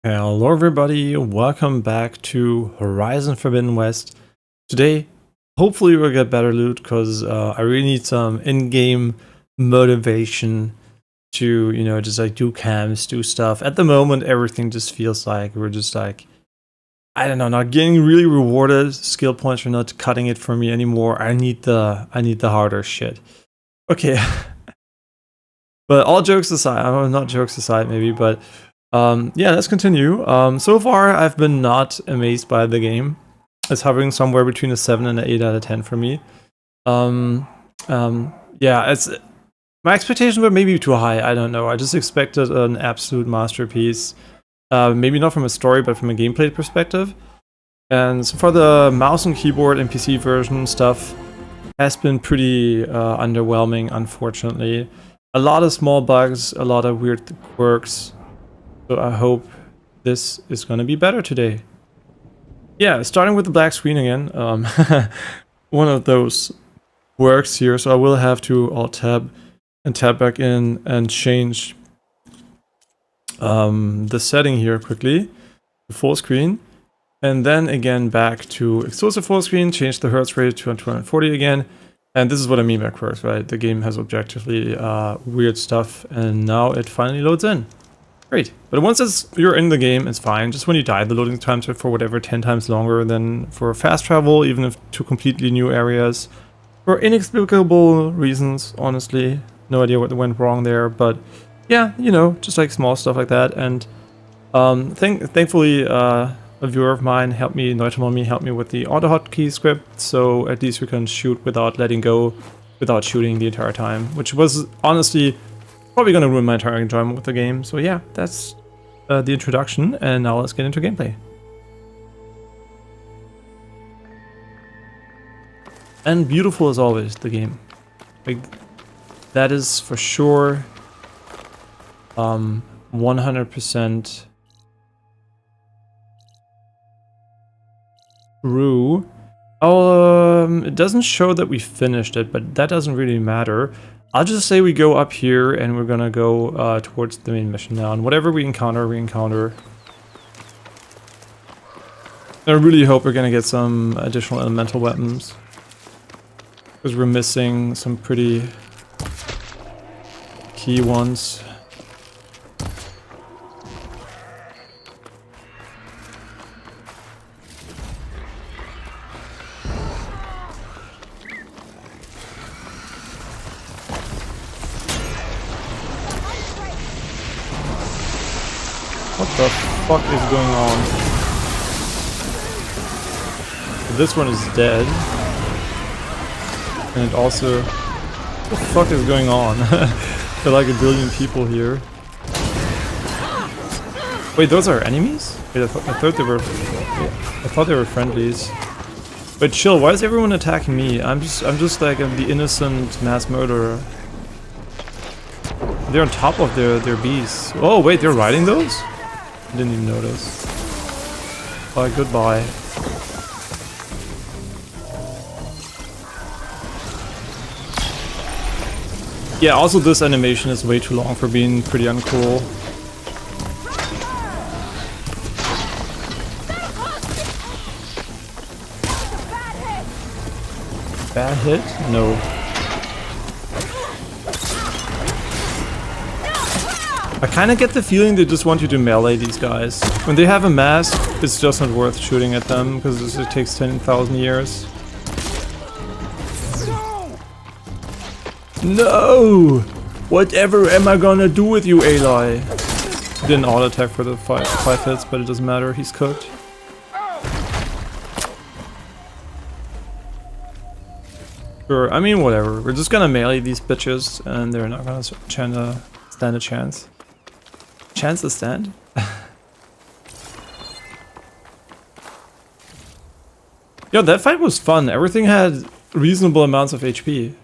Hello everybody, welcome back to Horizon Forbidden West. Today, hopefully we'll get better loot because I really need some in-game motivation to, just like do camps, do stuff. At the moment, everything just feels like we're just like, I don't know, not getting really rewarded. Skill points are not cutting it for me anymore. I need the harder shit. Okay. But all jokes aside, not jokes aside maybe, but yeah, let's continue. So far, I've been not amazed by the game. It's hovering somewhere between a 7 and an 8 out of 10 for me. Yeah, my expectations were maybe too high. I don't know. I just expected an absolute masterpiece. Maybe not from a story, but from a gameplay perspective. And so far, the mouse and keyboard and PC version stuff has been pretty underwhelming, unfortunately. A lot of small bugs, a lot of weird quirks. So I hope this is going to be better today. Yeah, starting with the black screen again. One of those works here, so I will have to Alt-Tab and tab back in and change the setting here quickly to full screen. And then again back to exclusive full screen, change the hertz rate to 240 again. And this is what I mean by quirks, right? The game has objectively weird stuff, and now it finally loads in. Great. But once you're in the game, it's fine. Just when you die, the loading times are for whatever 10 times longer than for fast travel, even if to completely new areas. For inexplicable reasons, honestly. No idea what went wrong there, but yeah, just like small stuff like that. And thankfully, a viewer of mine helped me, Neutromami helped me with the auto hotkey script, so at least we can shoot without letting go, without shooting the entire time, which was honestly probably gonna ruin my entire enjoyment with the game. So yeah, that's the introduction, and now let's get into gameplay. And beautiful as always, the game. Like, that is for sure 100% true. It doesn't show that we finished it, but that doesn't really matter. I'll just say we go up here and we're gonna go towards the main mission now, and whatever we encounter, we encounter. I really hope we're gonna get some additional elemental weapons, because we're missing some pretty key ones. What the fuck is going on? This one is dead. And it also... What the fuck is going on? There are like a billion people here. Wait, those are enemies? Wait, I thought they were friendlies. Wait, chill, why is everyone attacking me? I'm just like the innocent mass murderer. They're on top of their beasts. Oh wait, they're riding those? I didn't even notice. Bye, goodbye. Yeah, also this animation is way too long for being pretty uncool. Bad hit? No. I kind of get the feeling they just want you to melee these guys. When they have a mask, it's just not worth shooting at them, because it takes 10,000 years. No! Whatever am I gonna do with you, Aloy? Didn't auto attack for the five hits, but it doesn't matter, he's cooked. Sure, I mean whatever. We're just gonna melee these bitches, and they're not gonna stand a chance. Chance to stand? Yo, that fight was fun. Everything had reasonable amounts of HP.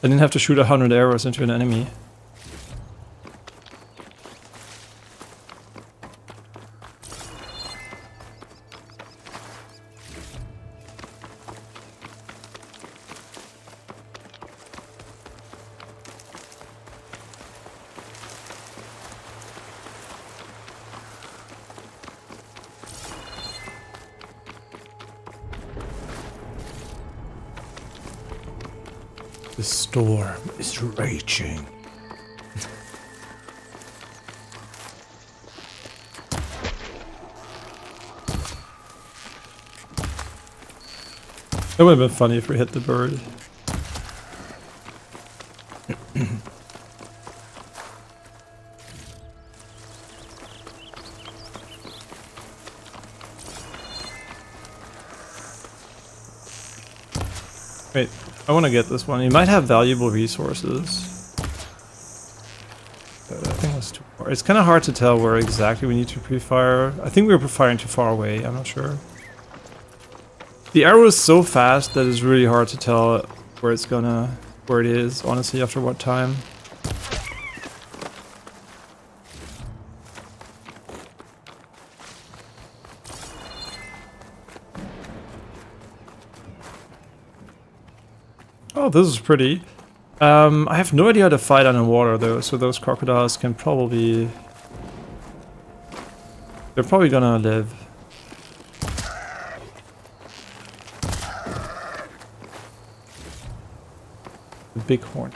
I didn't have to shoot 100 arrows into an enemy. The storm is raging. It would have been funny if we hit the bird. Wait, I want to get this one. He might have valuable resources. But I think that's too far. It's kind of hard to tell where exactly we need to pre-fire. I think we were pre-firing too far away. I'm not sure. The arrow is so fast that it's really hard to tell where it is, honestly, after what time. Oh, this is pretty. I have no idea how to fight underwater though, so those crocodiles can probably... They're probably gonna live. The bighorn.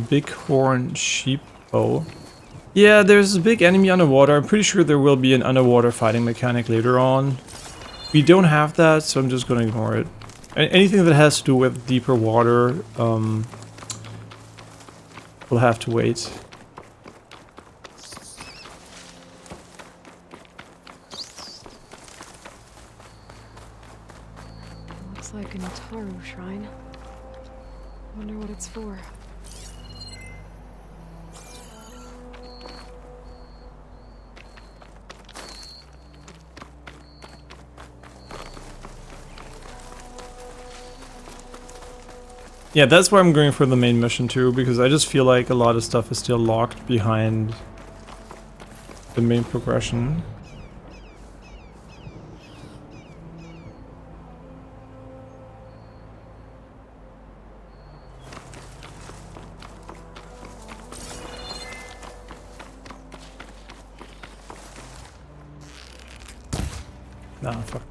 Bighorn sheep. Oh. Yeah, there's a big enemy underwater. I'm pretty sure there will be an underwater fighting mechanic later on. We don't have that, so I'm just gonna ignore it. Anything that has to do with deeper water, we'll have to wait. Looks like an Itaru shrine. Wonder what it's for. Yeah, that's why I'm going for the main mission too, because I just feel like a lot of stuff is still locked behind the main progression. Nah, fuck.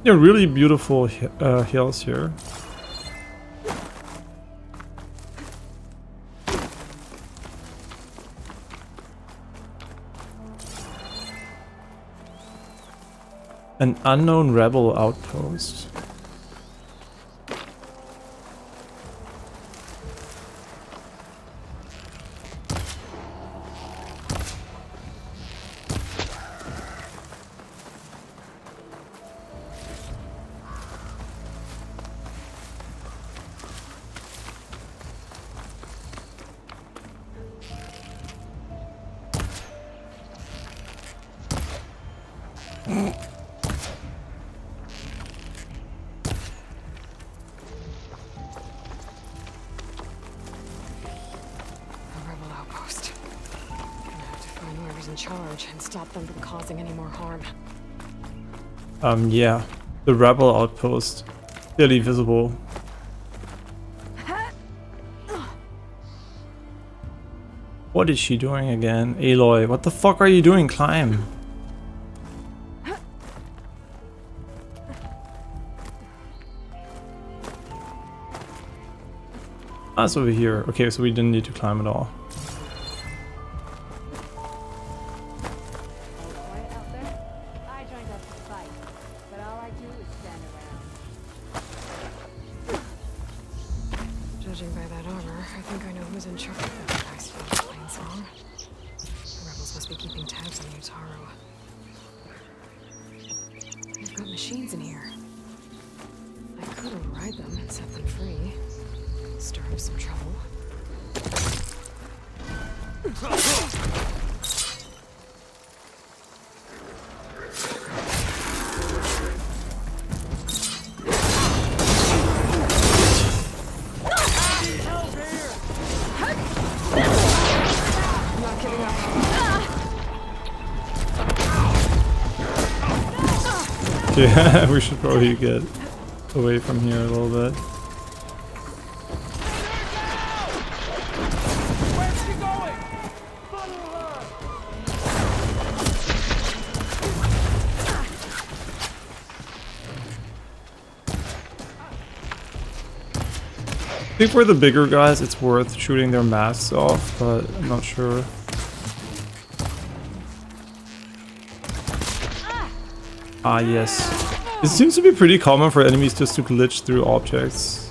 Yeah, really beautiful hills here. An unknown rebel outpost. In charge and stop them from causing any more harm. Yeah, the rebel outpost, clearly visible. What is she doing again? Aloy, what the fuck are you doing? Climb. Ah, it's over here. Okay, so we didn't need to climb at all. Judging by that armor, I think I know who's in charge of that nice plain song. The rebels must be keeping tabs on the Utaru. They've got machines in here. I could override them and set them free. Stir up some trouble. Okay, we should probably get away from here a little bit. I think for the bigger guys it's worth shooting their masks off, but I'm not sure. Ah yes. It seems to be pretty common for enemies just to glitch through objects.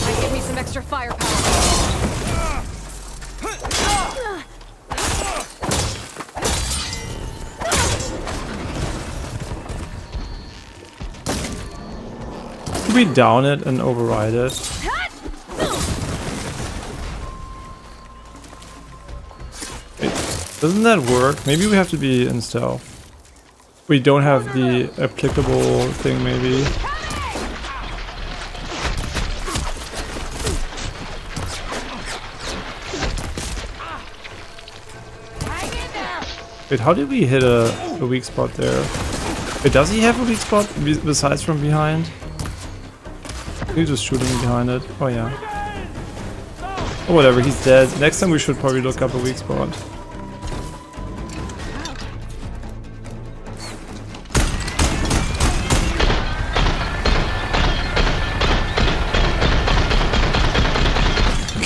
Might give me some extra firepower. Can we down it and override it? Doesn't that work? Maybe we have to be in stealth. We don't have the applicable thing, maybe. Wait, how did we hit a weak spot there? Wait, does he have a weak spot besides from behind? He's just shooting behind it. Oh yeah. Oh, whatever, he's dead. Next time we should probably look up a weak spot.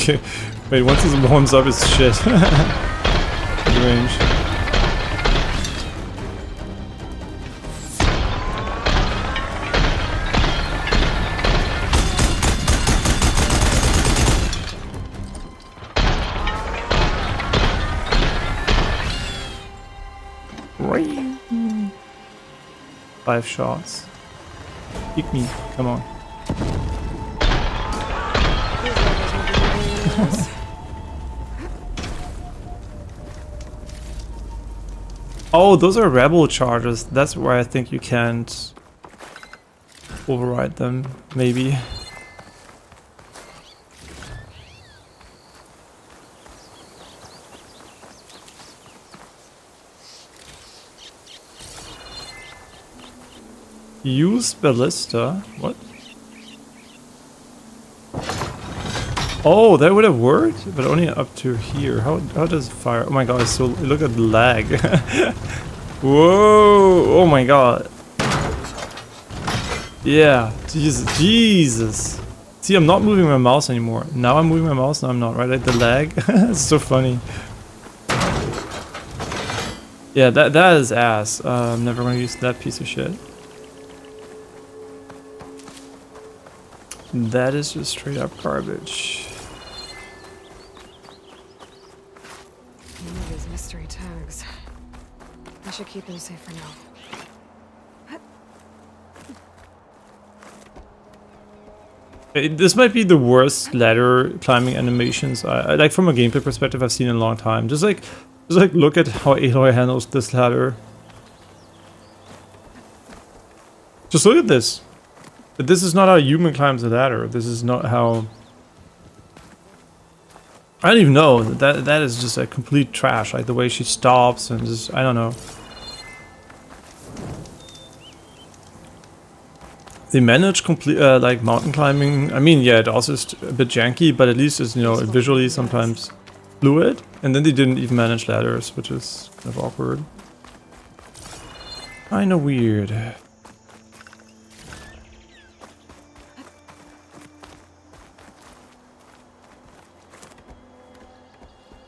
Okay, wait, once this warms up, it's shit. Range. Right. 5 shots. Kick me, come on. Oh, those are rebel charges. That's where I think you can't override them, maybe. Use ballista? What? Oh, that would have worked, but only up to here. How does fire? Oh my god! So look at the lag. Whoa! Oh my god! Yeah, Jesus! See, I'm not moving my mouse anymore. Now I'm moving my mouse. Now I'm not. Right? Like the lag. It's so funny. Yeah, that is ass. I'm never gonna use that piece of shit. That is just straight up garbage. These mystery tags. I should keep them safe for now. This might be the worst ladder climbing animations I like from a gameplay perspective I've seen in a long time. Just like look at how Aloy handles this ladder. Just look at this. This is not how a human climbs a ladder. This is not how... I don't even know. That is just a complete trash. Like the way she stops and just... I don't know. They manage complete like mountain climbing. I mean, yeah, it also is a bit janky, but at least it's, you know, visually sometimes fluid. And then they didn't even manage ladders, which is kind of awkward. Kinda weird.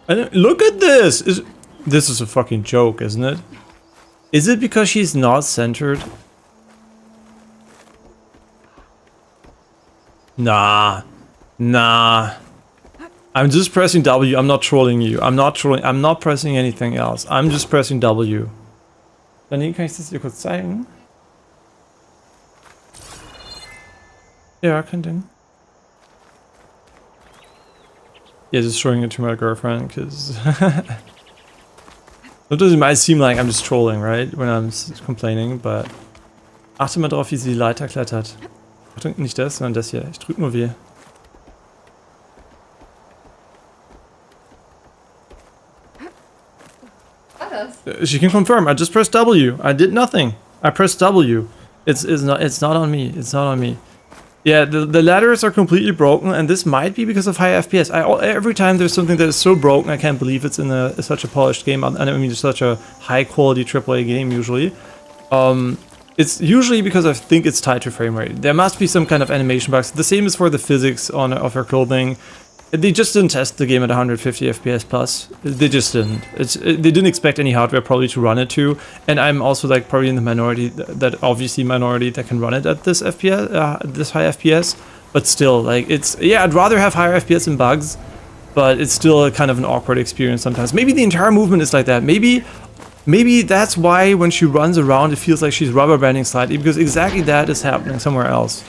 And look at this! This is a fucking joke, isn't it? Is it because she's not centered? Nah. Nah. I'm just pressing W. I'm not trolling you. I'm not trolling. I'm not pressing anything else. I'm just pressing W. Danny, kann ich das dir kurz zeigen? Ja, kein Ding. Yeah, just showing it to my girlfriend, because sometimes it might seem like I'm just trolling, right? When I'm complaining, but achte mal drauf, wie sie die Leiter klettert. Achtung, nicht das, sondern das hier. Ich drück nur W. this? She can confirm. I just pressed W. I did nothing. I pressed W. It's not on me. It's not on me. Yeah, the ladders are completely broken, and this might be because of high FPS. Every time there's something that is so broken, I can't believe it's in such a polished game. I mean, such a high quality AAA game usually. It's usually because I think it's tied to frame rate. There must be some kind of animation bugs. The same is for the physics of her clothing. They just didn't test the game at 150 FPS plus. They just didn't. They didn't expect any hardware probably to run it to. And I'm also like probably in the minority, that obviously minority that can run it at this FPS, this high FPS. But still, like I'd rather have higher FPS and bugs, but it's still a kind of an awkward experience sometimes. Maybe the entire movement is like that. Maybe that's why when she runs around, it feels like she's rubber banding slightly, because exactly that is happening somewhere else.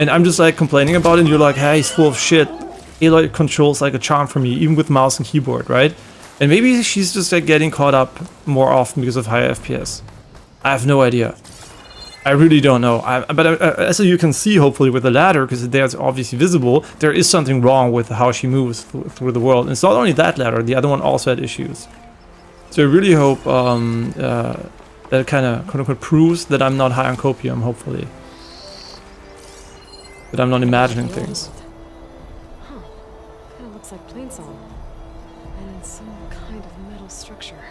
And I'm just like complaining about it, and you're like, hey, he's full of shit. Aloy controls like a charm for me, even with mouse and keyboard, right? And maybe she's just like getting caught up more often because of higher FPS. I have no idea. I really don't know. But as you can see, hopefully with the ladder, because there's obviously visible, there is something wrong with how she moves through the world. And it's not only that ladder, the other one also had issues. So I really hope that kind of quote-unquote proves that I'm not high on copium, hopefully. That I'm not imagining things. Like plain salt, and in some kind of metal structure.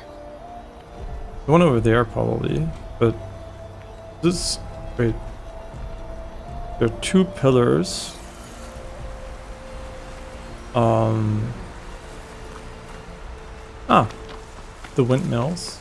The one over there probably, but this, wait, there are two pillars. The windmills.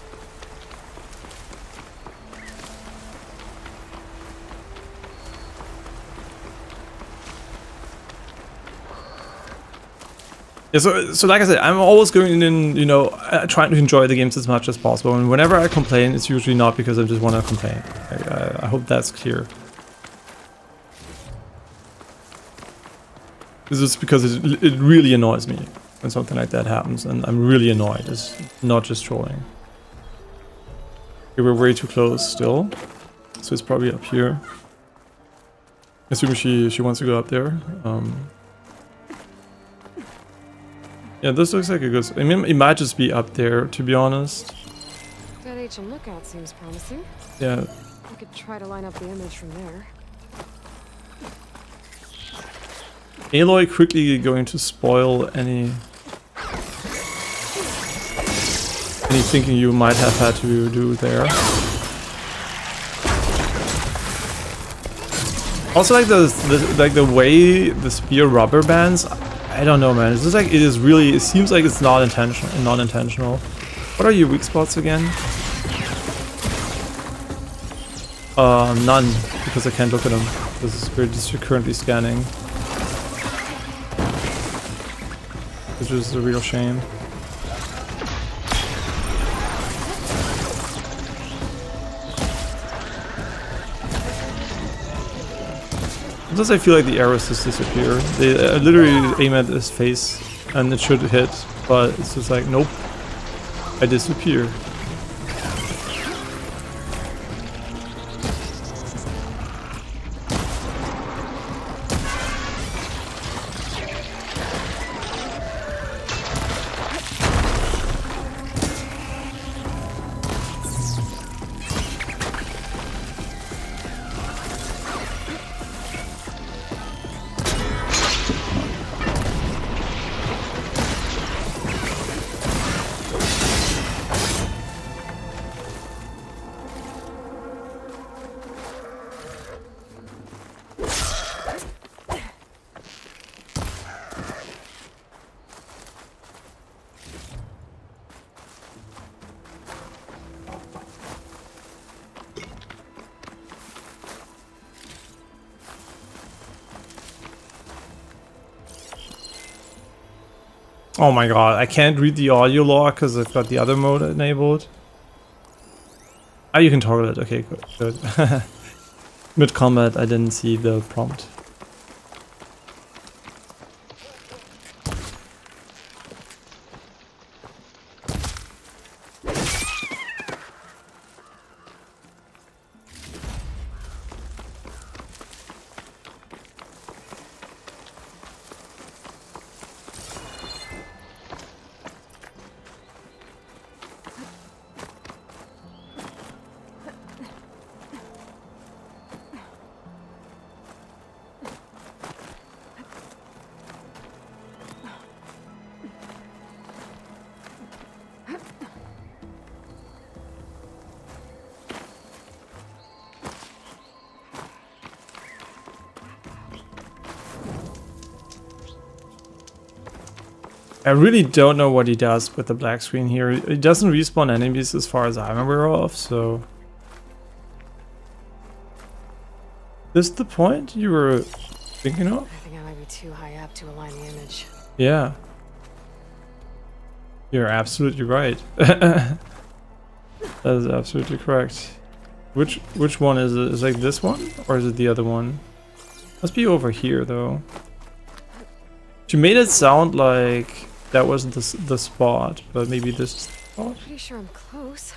Yeah, so like I said, I'm always going in, you know, trying to enjoy the games as much as possible. And whenever I complain, it's usually not because I just want to complain. I hope that's clear. This is because it really annoys me when something like that happens, and I'm really annoyed. It's not just trolling. Okay, we're way too close still, so it's probably up here. Assuming she wants to go up there. Yeah, this looks like a good... I mean, it might just be up there, to be honest. That HM lookout seems promising. Yeah. I could try to line up the image from there. Aloy quickly going to spoil any thinking you might have had to do there. Also, like the way the spear rubber bands, I don't know, man. It's just like it seems like it's not intentional. What are your weak spots again? None, because I can't look at them. We're just currently scanning. Which is a real shame. Sometimes I feel like the arrows just disappear. They literally aim at his face and it should hit, but it's just like, nope, I disappear. Oh my god, I can't read the audio log because I've got the other mode enabled. Ah, you can toggle it. Okay, good. Mid-combat, I didn't see the prompt. I really don't know what he does with the black screen here. He doesn't respawn enemies as far as I'm aware of, so... Is this the point you were thinking of? I think I might be too high up to align the image. Yeah. You're absolutely right. That is absolutely correct. Which one is it? Is it like this one? Or is it the other one? Must be over here though. She made it sound like that wasn't the spot, but maybe this is the spot? Pretty sure I'm close.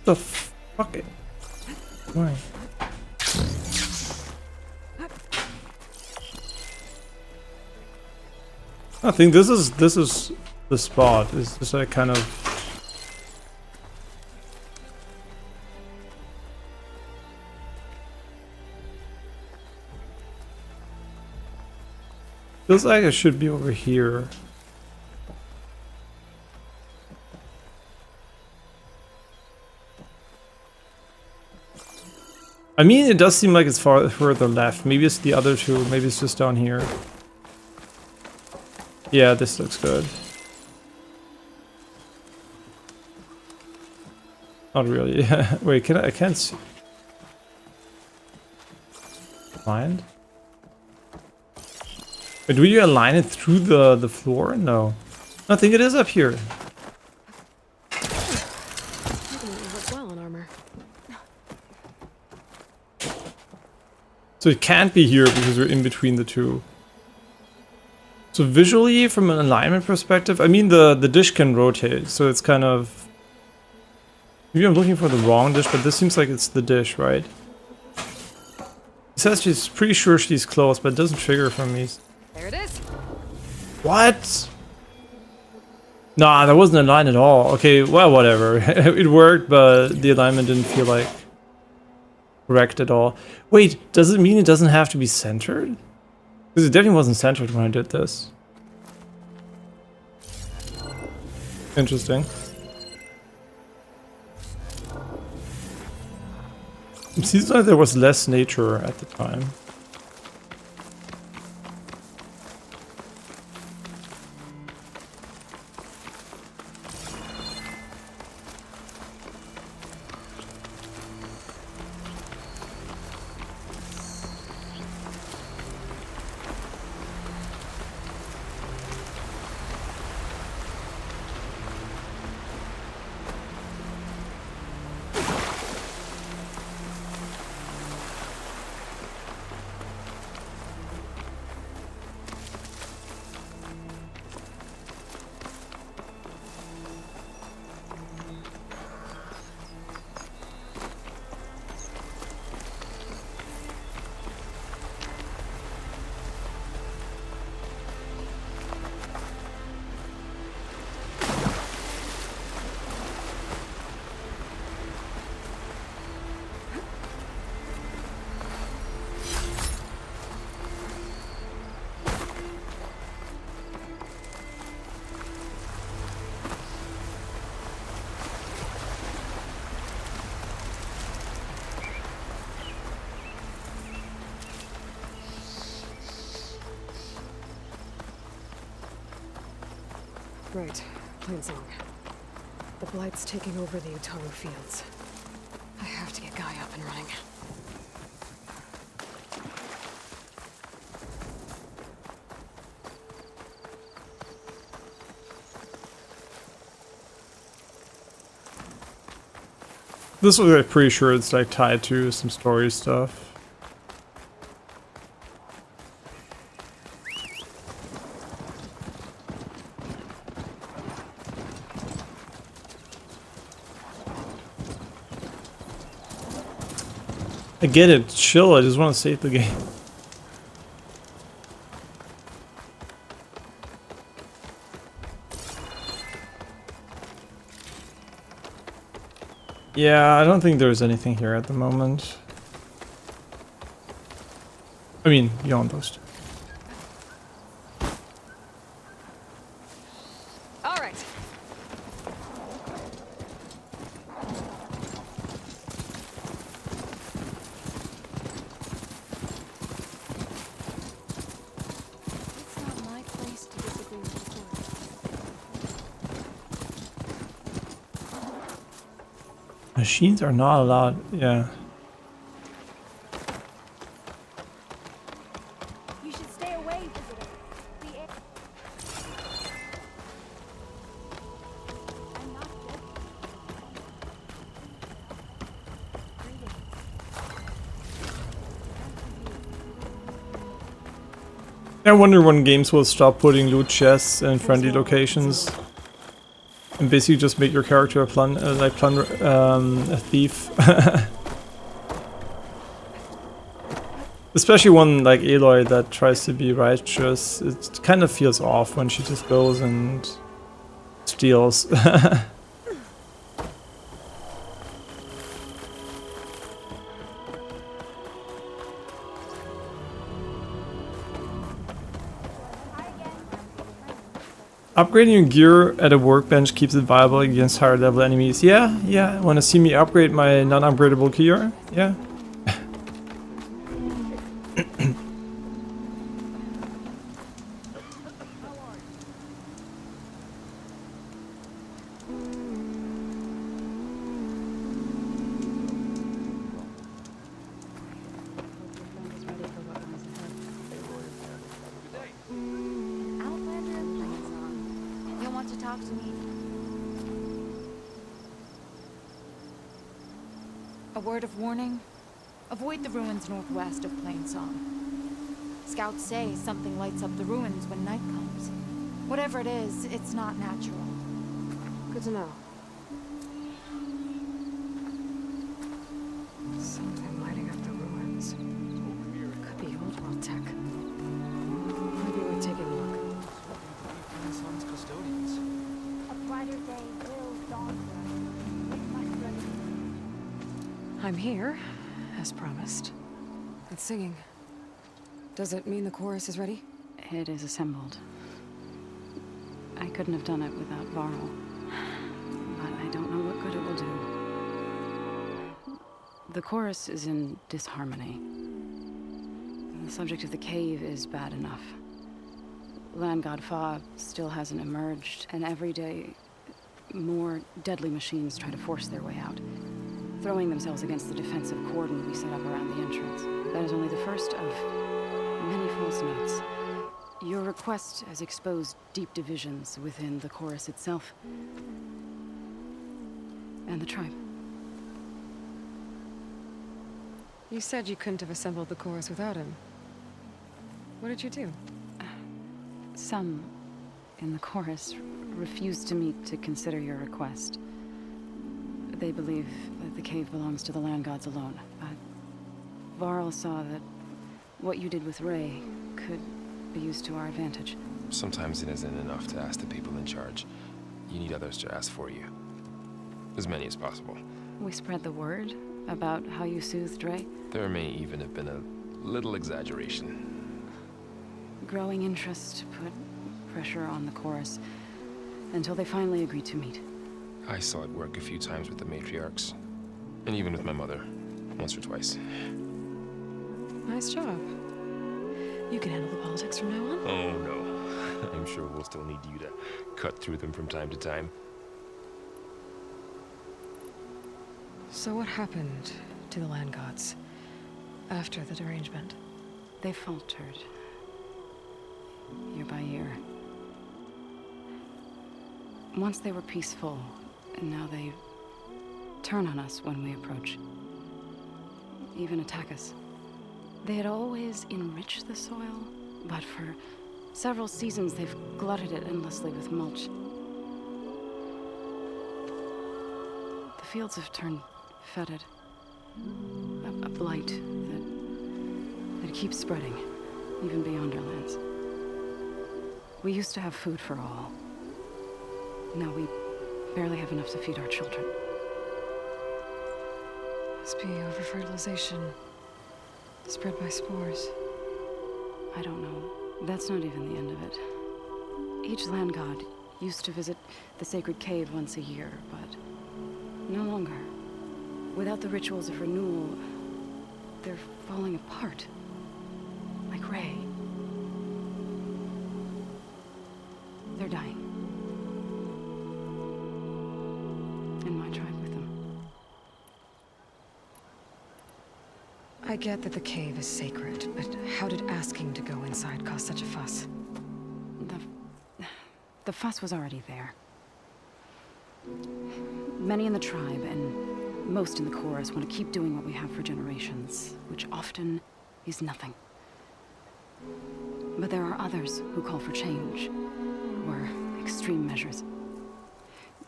The fuck it. Why? I think this is the spot. It's just like kind of feels like it should be over here. I mean, it does seem like it's further left. Maybe it's the other two. Maybe it's just down here. Yeah, this looks good. Not really. Wait, I can't see. Aligned? Wait, do you align it through the floor? No. I think it is up here. Work well in armor. So it can't be here because we're in between the two. So visually, from an alignment perspective, I mean the dish can rotate, so it's kind of... Maybe I'm looking for the wrong dish, but this seems like it's the dish, right? It says she's pretty sure she's close, but it doesn't trigger for me. There it is. What? Nah, that wasn't aligned at all. Okay, well, whatever. It worked, but the alignment didn't feel like correct at all. Wait, does it mean it doesn't have to be centered? Because it definitely wasn't centered when I did this. Interesting. It seems like there was less nature at the time. Right. Plain song. The Blight's taking over the Utaru fields. I have to get Guy up and running. This was, I'm pretty sure it's like tied to some story stuff. I get it, chill, I just want to save the game. Yeah, I don't think there's anything here at the moment. I mean, beyond those two. Machines are not allowed. Yeah. You should stay away, visitor. The air. I'm not dead. I wonder when games will stop putting loot chests in friendly locations and basically just make your character a a thief. Especially one like Aloy that tries to be righteous. It kind of feels off when she just goes and steals. Upgrading your gear at a workbench keeps it viable against higher level enemies. Yeah. Wanna see me upgrade my non-upgradable gear? Yeah. You'll want to talk to me. A word of warning. Avoid the ruins northwest of Plainsong. Scouts say something lights up the ruins when night comes. Whatever it is, it's not natural. Good to know. Something lighting up the ruins. Could be old world tech. Maybe worth taking a look. Plainsong's custodians. A brighter day will dawn for us. We must ready. I'm here, as promised. It's singing. Does it mean the chorus is ready? It is assembled. I couldn't have done it without Varl. But I don't know what good it will do. The chorus is in disharmony. The subject of the cave is bad enough. Land God Fa still hasn't emerged, and every day more deadly machines try to force their way out, throwing themselves against the defensive cordon we set up around the entrance. That is only the first of many false notes. Your request has exposed deep divisions within the chorus itself and the tribe. You said you couldn't have assembled the chorus without him. What did you do? Some in the chorus refused to meet to consider your request. They believe that the cave belongs to the land gods alone. Varl saw that what you did with Ray could be used to our advantage. Sometimes it isn't enough to ask the people in charge. You need others to ask for you. As many as possible. We spread the word about how you soothed Ray. There may even have been a little exaggeration. Growing interest put pressure on the chorus until they finally agreed to meet. I saw it work a few times with the matriarchs. And even with my mother. Once or twice. Nice job. You can handle the politics from now on? Oh no. I'm sure we'll still need you to cut through them from time to time. So what happened to the land gods after the derangement? They faltered. Year by year. Once they were peaceful, and now they turn on us when we approach. Even attack us. They had always enriched the soil, but for several seasons they've glutted it endlessly with mulch. The fields have turned fetid. A blight that keeps spreading, even beyond our lands. We used to have food for all. Now we barely have enough to feed our children. Must be over-fertilization. Spread by spores. I don't know. That's not even the end of it. Each land god used to visit the sacred cave once a year, but no longer. Without the rituals of renewal, they're falling apart. Like Ray. They're dying. And my tribe with them. I get that the cave is sacred, but how did asking to go inside cause such a fuss? The fuss was already there. Many in the tribe, and most in the chorus, want to keep doing what we have for generations, which often is nothing. But there are others who call for change, or extreme measures.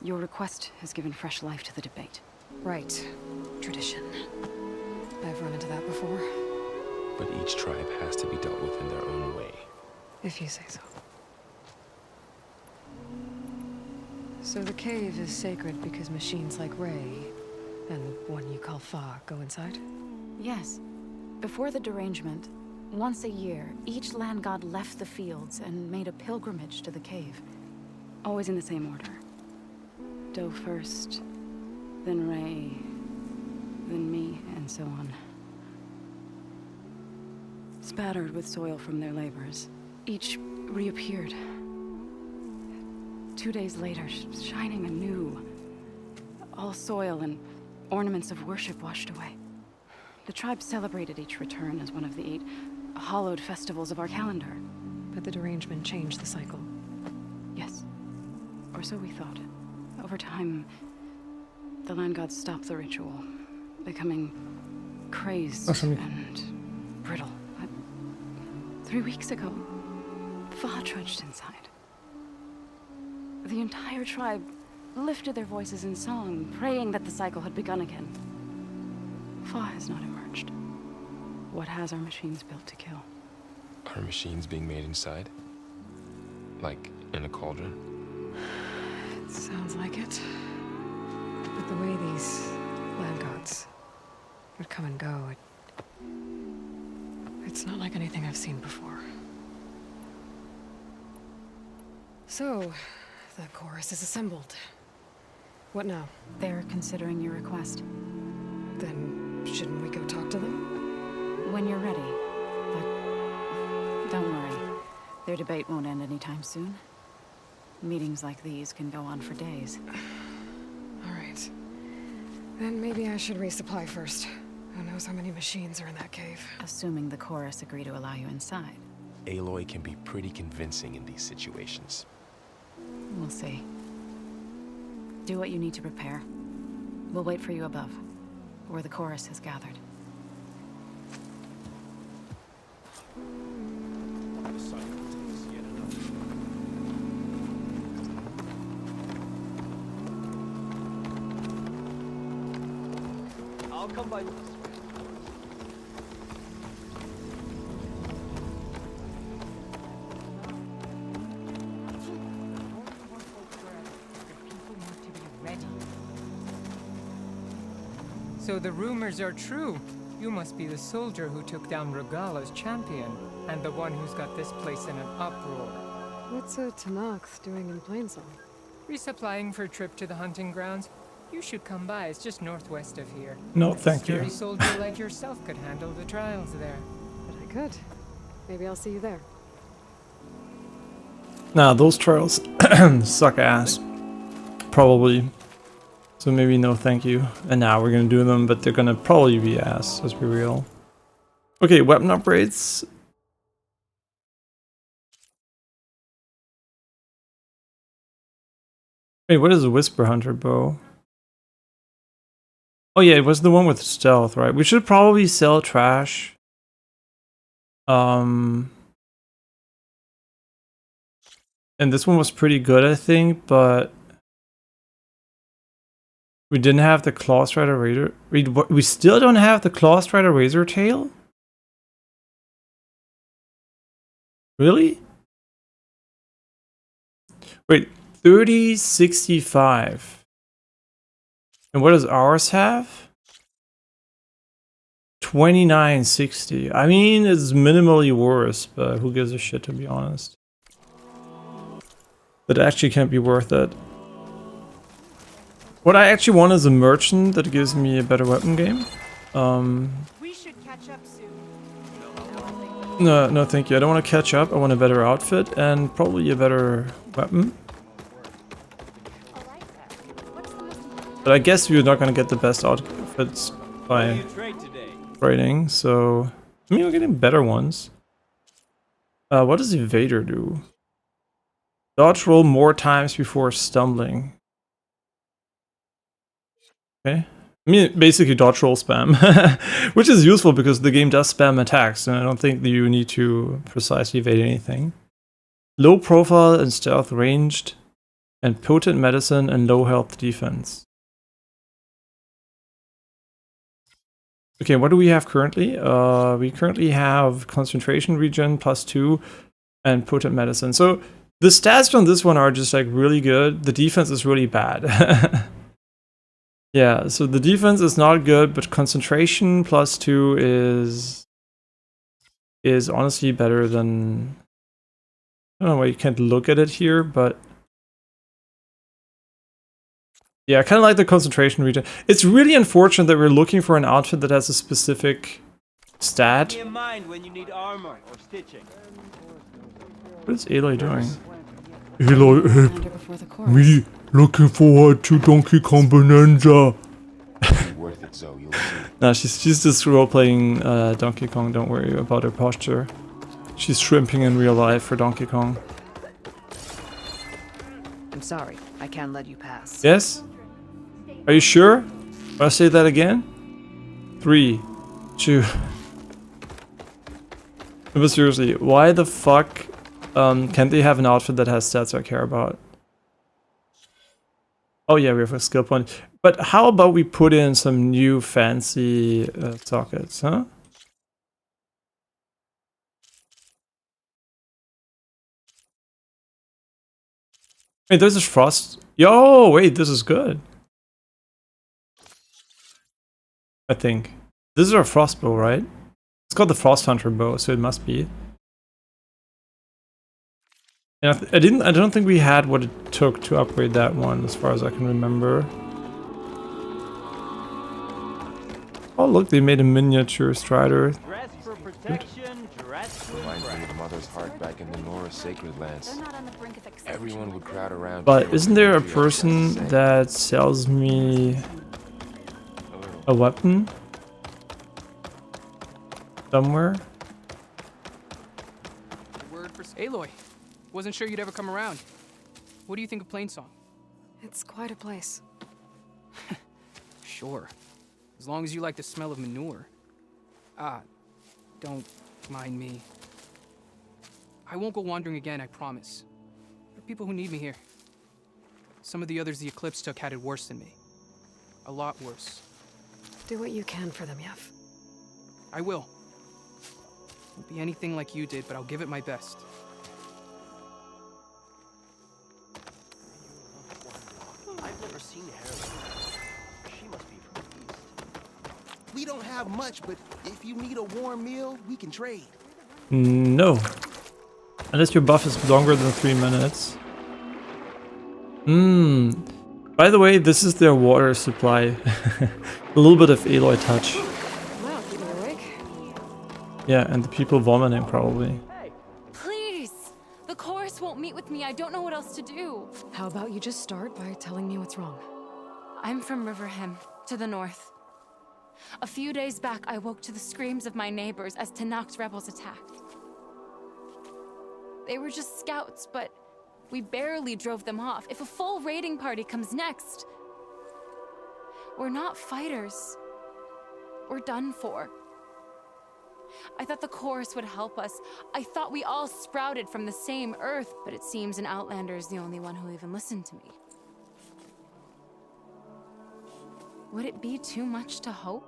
Your request has given fresh life to the debate. Right. Tradition. I've run into that before. But each tribe has to be dealt with in their own way. If you say so. So the cave is sacred because machines like Ray, and one you call Fa, go inside? Yes. Before the derangement, once a year, each land god left the fields and made a pilgrimage to the cave. Always in the same order. Doe first, then Ray, then me, and so on. Spattered with soil from their labors, each reappeared. 2 days later, shining anew. All soil and ornaments of worship washed away. The tribe celebrated each return as one of the 8 hallowed festivals of our calendar. But the derangement changed the cycle. Yes. Or so we thought. Over time, the land gods stopped the ritual, becoming crazed and brittle. But 3 weeks ago, Fa trudged inside. The entire tribe lifted their voices in song, praying that the cycle had begun again. Fa has not emerged. What has our machines built to kill? Are machines being made inside? Like in a cauldron? It sounds like it. But the way these land gods would come and go, it's not like anything I've seen before. So, the chorus is assembled. What now? They're considering your request. Then, shouldn't we go talk to them? When you're ready. But don't worry. Their debate won't end anytime soon. Meetings like these can go on for days. All right. Then maybe I should resupply first. Who knows how many machines are in that cave? Assuming the chorus agree to allow you inside. Aloy can be pretty convincing in these situations. We'll see. Do what you need to prepare. We'll wait for you above, where the chorus has gathered. I'll come by. So the rumors are true. You must be the soldier who took down Regala's champion, and the one who's got this place in an uproar. What's a Tanax doing in Plainsong? Resupplying for a trip to the hunting grounds? You should come by, it's just northwest of here. No, thank you. A sturdy soldier like yourself could handle the trials there. But I could. Maybe I'll see you there. Nah, those trials suck ass. Probably. So maybe no thank you. And now we're gonna do them, but they're gonna probably be ass, let's be real. Okay, weapon upgrades. Wait, what is a Whisper Hunter bow? Oh yeah, it was the one with stealth, right? We should probably sell trash. And this one was pretty good, I think, but we didn't have the Claw Strider Razor. We still don't have the Claw Strider Razor Tail? Really? Wait, 3065. And what does ours have? 2960. I mean, it's minimally worse, but who gives a shit, to be honest. That actually can't be worth it. What I actually want is a merchant that gives me a better weapon game. We should catch up soon. No, thank you. I don't want to catch up. I want a better outfit and probably a better weapon. But I guess you're not going to get the best outfits by upgrading, so I mean we're getting better ones. What does Evader do? Dodge roll more times before stumbling. Okay. I mean, basically dodge roll spam, which is useful because the game does spam attacks, and I don't think that you need to precisely evade anything. Low profile and stealth ranged, and potent medicine and low health defense. Okay, what do we have currently? We currently have concentration regen +2 and potent medicine. So the stats on this one are just like really good. The defense is really bad. Yeah, so the defense is not good, but concentration +2 is honestly better than. I don't know why you can't look at it here, but yeah, I kind of like the concentration region. It's really unfortunate that we're looking for an outfit that has a specific stat. In mind when you need armor or stitching. What is Aloy doing? Aloy, before the chorus. Me looking forward to Donkey Kong Bonanza. Worth it, Zoe. You'll see. Nah, she's just role-playing Donkey Kong. Don't worry about her posture. She's shrimping in real life for Donkey Kong. I'm sorry, I can't let you pass. Yes? Are you sure? I'll say that again? 3, 2. But seriously, why the fuck can't they have an outfit that has stats I care about? Oh yeah, we have a skill point. But how about we put in some new fancy sockets, huh? Wait, there's a frost. Yo, wait, this is good. I think. This is our frost bow, right? It's called the Frost Hunter bow, so it must be. And I don't think we had what it took to upgrade that one, as far as I can remember. Oh look, they made a miniature Strider. Dress for protection, dress for Reminds me of Mother's Heart back in the Nora Sacred Lands. They're not on the brink of extinction. Everyone would crowd around. But isn't there a person that sells me a weapon? Somewhere? Word for Aloy. Wasn't sure you'd ever come around. What do you think of Plainsong? It's quite a place. Sure. As long as you like the smell of manure. Don't mind me. I won't go wandering again, I promise. There are people who need me here. Some of the others the Eclipse took had it worse than me. A lot worse. Do what you can for them, Yev. I will. Won't be anything like you did, but I'll give it my best. I've never seen her. She must be from the east. We don't have much, but if you need a warm meal, we can trade. No. Unless your buff is longer than 3 minutes. By the way, this is their water supply. A little bit of Aloy touch. Wow, keep me awake. Yeah, and the people vomiting probably. Please! The chorus won't meet with me. I don't know what else to do. How about you just start by telling me what's wrong? I'm from Riverhem, to the north. A few days back, I woke to the screams of my neighbors as Tanak's rebels attacked. They were just scouts, but we barely drove them off. If a full raiding party comes next, we're not fighters. We're done for. I thought the chorus would help us. I thought we all sprouted from the same earth, but it seems an outlander is the only one who even listened to me. Would it be too much to hope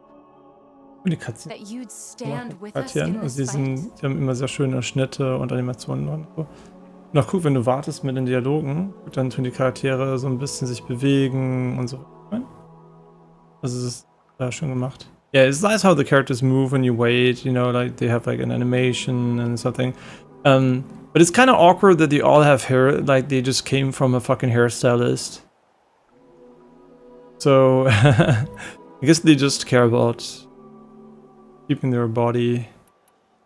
Und die Katzen that you'd stand with us Charakteren, in also this fight? die haben immer sehr schöne Schnitte und Animationen und so. Und auch cool, wenn du wartest mit den Dialogen, dann tun die Charaktere so ein bisschen sich bewegen und so. Also es ist schön gemacht. Yeah, it's nice how the characters move when you wait, you know, like they have like an animation and something. But it's kind of awkward that they all have hair, like they just came from a fucking hairstylist. So I guess they just care about keeping their body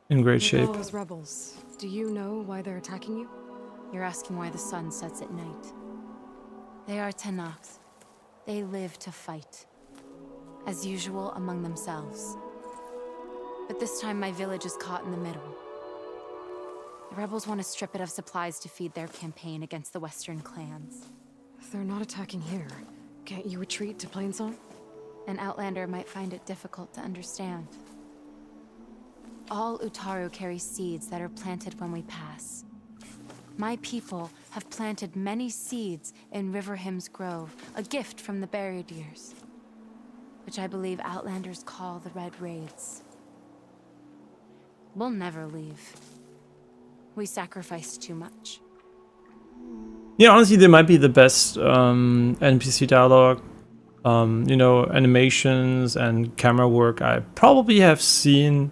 in great shape. Those rebels, do you know why they're attacking you? You're asking why the sun sets at night. They are Tanaks. They live to fight. As usual, among themselves. But this time my village is caught in the middle. The rebels want to strip it of supplies to feed their campaign against the Western clans. If they're not attacking here, can't you retreat to Plainsong? An outlander might find it difficult to understand. All Utaru carry seeds that are planted when we pass. My people have planted many seeds in Riverhymn's Grove, a gift from the buried years, which I believe outlanders call the Red Raids. We'll never leave. We sacrificed too much. Yeah, honestly, they might be the best NPC dialogue, you know, animations and camera work I probably have seen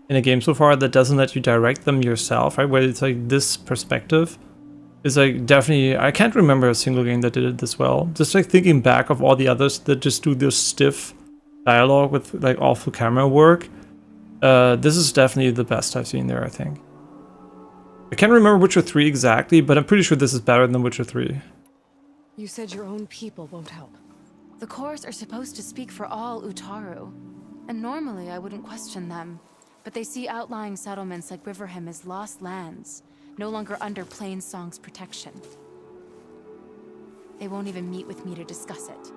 in a game so far that doesn't let you direct them yourself, right? Where it's like this perspective is like definitely, I can't remember a single game that did it this well. Just like thinking back of all the others that just do this stiff dialogue with like awful camera work. This is definitely the best I've seen there, I think. I can't remember Witcher 3 exactly, but I'm pretty sure this is better than Witcher 3. You said your own people won't help. The chorus are supposed to speak for all Utaru, and normally I wouldn't question them, but they see outlying settlements like Riverhymn as lost lands, no longer under Plainsong's protection. They won't even meet with me to discuss it.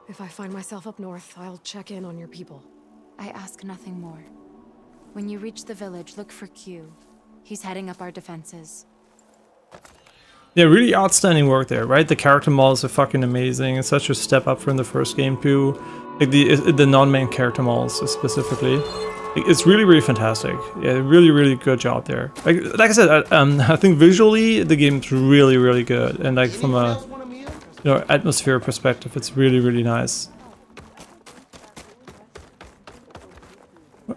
If I find myself up north, I'll check in on your people. I ask nothing more. When you reach the village, look for Q. He's heading up our defenses. Yeah, really outstanding work there, right? The character models are fucking amazing. It's such a step up from the first game too. Like the non-main character models specifically. It's really, really fantastic. Yeah, really, really good job there. Like I said, I think visually the game's really, really good, and like from a atmosphere perspective, it's really, really nice.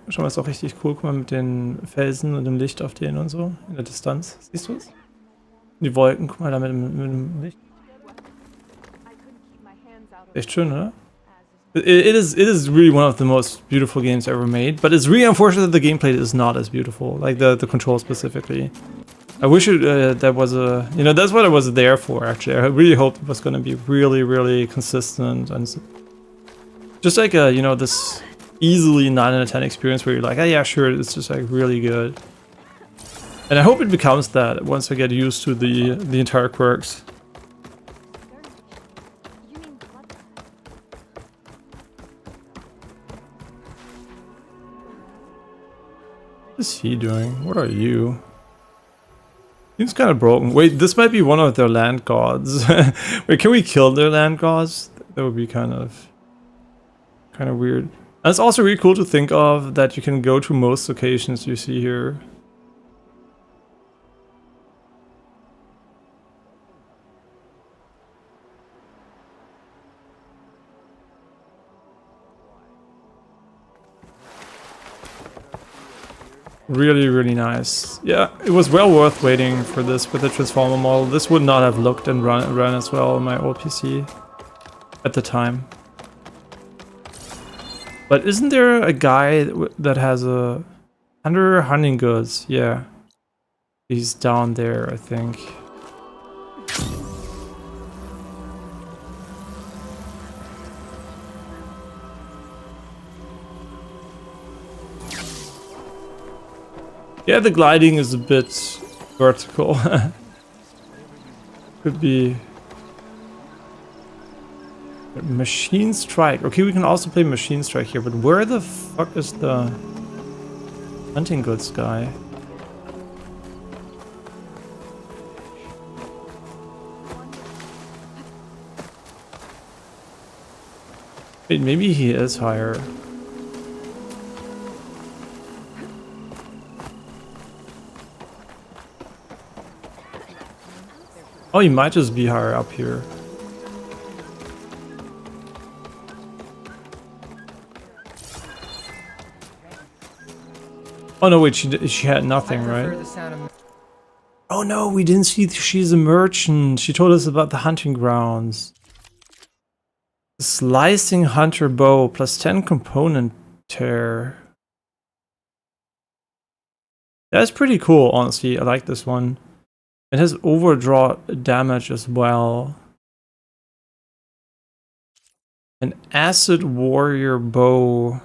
Schau mal, ist auch richtig cool. Guck mal mit den Felsen und dem Licht auf denen und so in der Distanz. Siehst du es? Die Wolken, guck mal da mit dem Licht. Echt schön, oder? It is really one of the most beautiful games ever made, but it's really unfortunate that the gameplay is not as beautiful, like the control specifically. I wish that was a, that's what I was there for actually. I really hoped it was going to be really, really consistent and just like a, this easily 9 out of 10 experience where you're like, oh yeah, sure, it's just like really good. And I hope it becomes that once I get used to the entire quirks. What is he doing? What are you? Seems kind of broken. Wait, this might be one of their land gods. Wait, can we kill their land gods? That would be kind of weird. And it's also really cool to think of that you can go to most locations you see here. Really, really nice. Yeah, it was well worth waiting for this with the transformer model. This would not have looked and run as well on my old PC at the time. But isn't there a guy that has a under hunting goods? Yeah, he's down there, I think. Yeah, the gliding is a bit vertical. Could be Machine Strike. Okay, we can also play Machine Strike here, but where the fuck is the hunting goods guy? Wait, maybe he is higher. Oh, he might just be higher up here. Oh no, wait, she had nothing, right? Oh no, we didn't see she's a merchant. She told us about the hunting grounds. Slicing hunter bow plus 10 component tear. That's pretty cool, honestly. I like this one. It has overdraw damage as well. An acid warrior bow.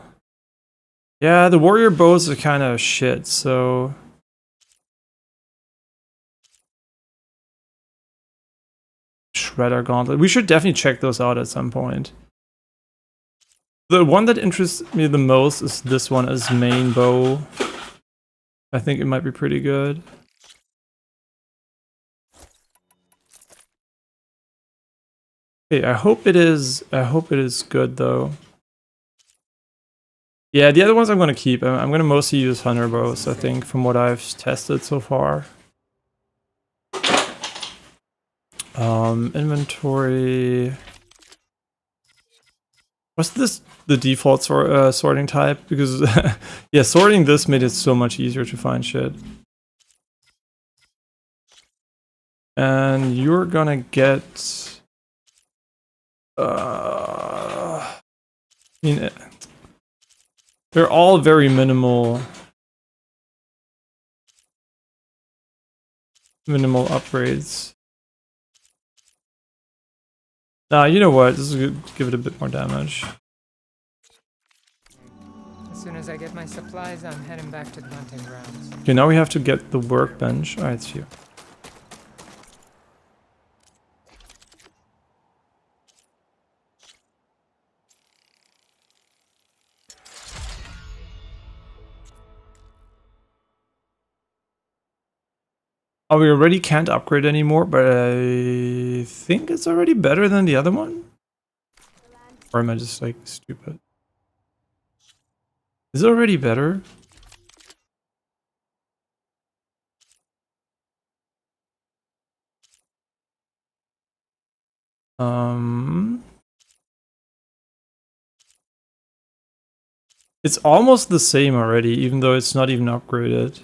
Yeah, the warrior bows are kind of shit, so... Shredder gauntlet. We should definitely check those out at some point. The one that interests me the most is this one as main bow. I think it might be pretty good. Okay, I hope it is good though. Yeah, the other ones I'm gonna keep. I'm gonna mostly use hunter bows, I think, from what I've tested so far. Inventory. Was this the default sorting type? Because yeah, sorting this made it so much easier to find shit. And you're gonna get I mean, they're all very minimal upgrades. Nah, you know what? This is good. Give it a bit more damage. As soon as I get my supplies, I'm heading back to the hunting grounds. Okay, now we have to get the workbench. Alright, it's here. Oh, we already can't upgrade anymore, but I think it's already better than the other one? Or am I just like stupid? Is it already better? It's almost the same already, even though it's not even upgraded.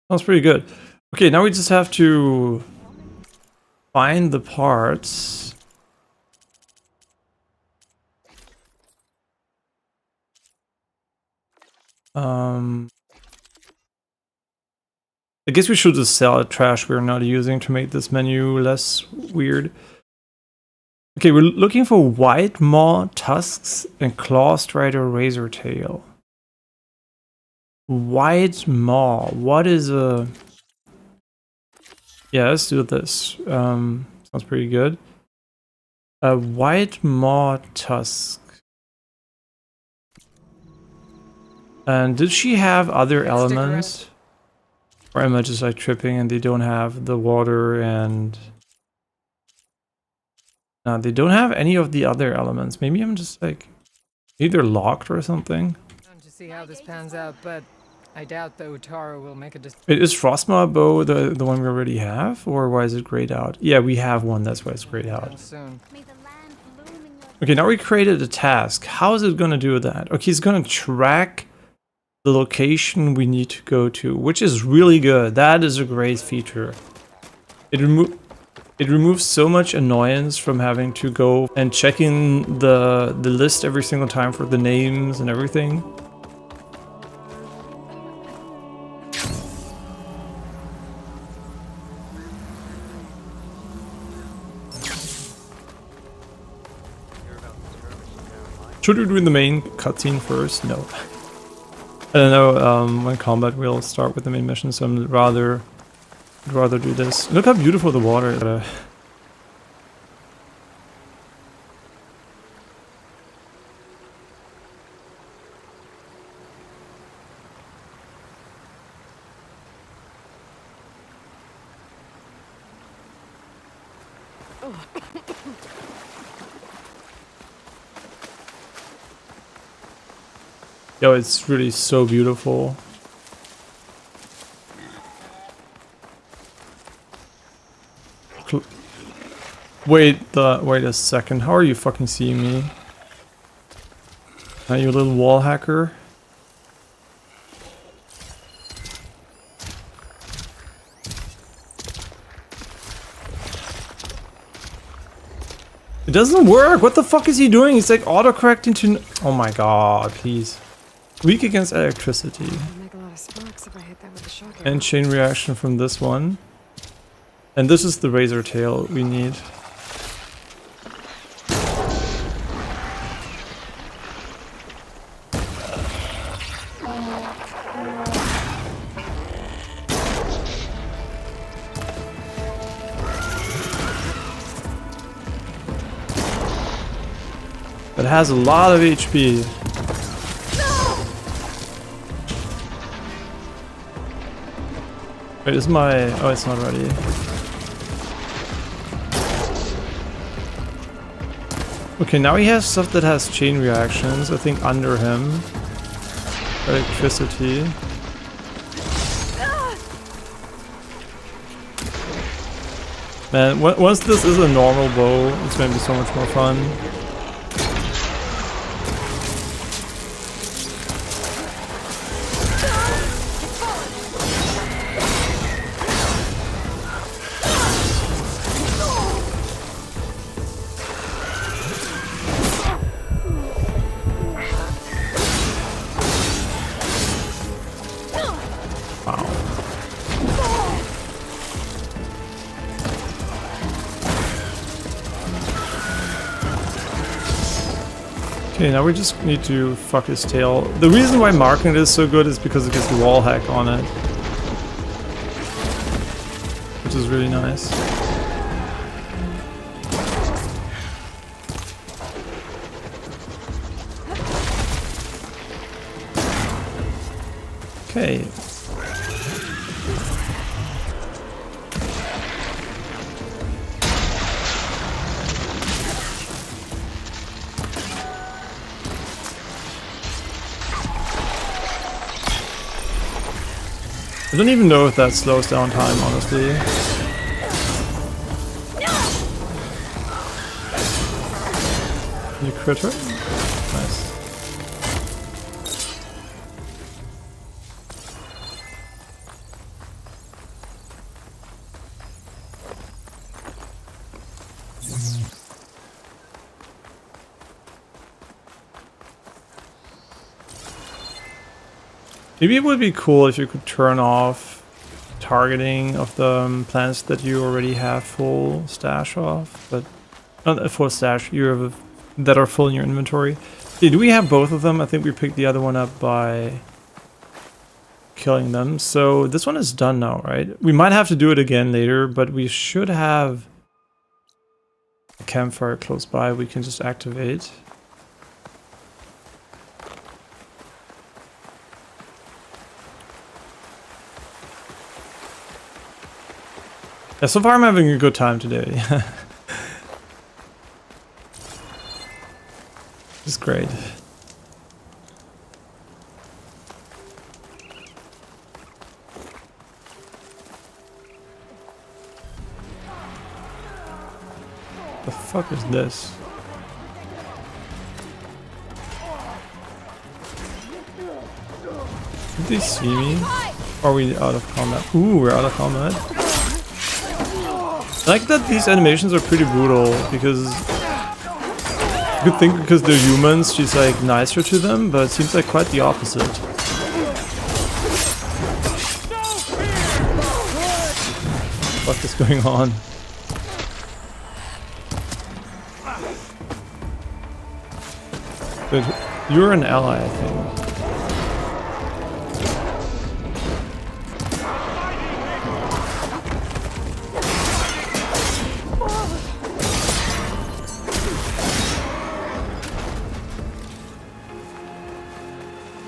Sounds pretty good. Okay, now we just have to find the parts. I guess we should just sell trash we're not using to make this menu less weird. Okay, we're looking for white maw tusks and claw strider razor tail. White maw. What is a... Yeah, let's do this. Sounds pretty good. A white maw tusk. And did she have other elements? Or am I just like tripping and they don't have the water and... No, they don't have any of the other elements. Maybe I'm just like either locked or something. To see how this pans out, but I doubt the Utara will make a decision. Is Frostmaw bow the one we already have, or why is it grayed out? Yeah, we have one. That's why it's grayed out. Soon. Okay, now we created a task. How is it gonna do that? Okay, it's gonna track the location we need to go to, which is really good. That is a great feature. It removes so much annoyance from having to go and checking the list every single time for the names and everything. Should we do the main cutscene first? No. I don't know when combat we'll start with the main mission, so I'd rather do this. Look how beautiful the water is. Yo, it's really so beautiful. Wait a second. How are you fucking seeing me? Are you a little wall hacker? It doesn't work. What the fuck is he doing? He's like autocorrecting to... Oh my god, please. Weak against electricity. Make a lot of sparks if I hit that with the shock arrow. And chain reaction from this one. And this is the razor tail we need. It has a lot of HP. Wait, is my... oh, it's not ready. Okay, now he has stuff that has chain reactions, I think under him. Electricity. Man, once this is a normal bow, it's gonna be so much more fun. Okay, now we just need to fuck his tail. The reason why marking it is so good is because it gets the wall hack on it. Which is really nice. Okay. I don't even know if that slows down time, honestly. Can you crit her? Nice. Maybe it would be cool if you could turn off targeting of the plants that you already have full stash of, but not a full stash, you have that are full in your inventory. Okay, do we have both of them? I think we picked the other one up by killing them. So this one is done now, right? We might have to do it again later, but we should have a campfire close by we can just activate. Yeah, so far I'm having a good time today. It's great. The fuck is this? Did they see me? Or are we out of combat? Ooh, we're out of combat. I like that these animations are pretty brutal, because you could think because they're humans she's like nicer to them, but it seems like quite the opposite. What is going on? But you're an ally, I think.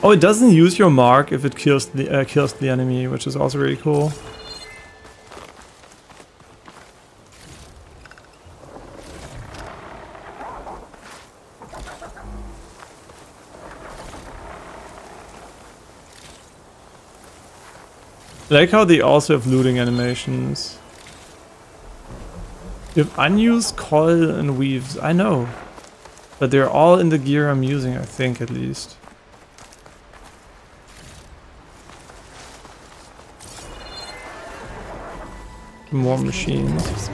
Oh, it doesn't use your mark if it kills the enemy, which is also really cool. I like how they also have looting animations. You have unused coil and weaves, I know. But they're all in the gear I'm using, I think, at least. More machines.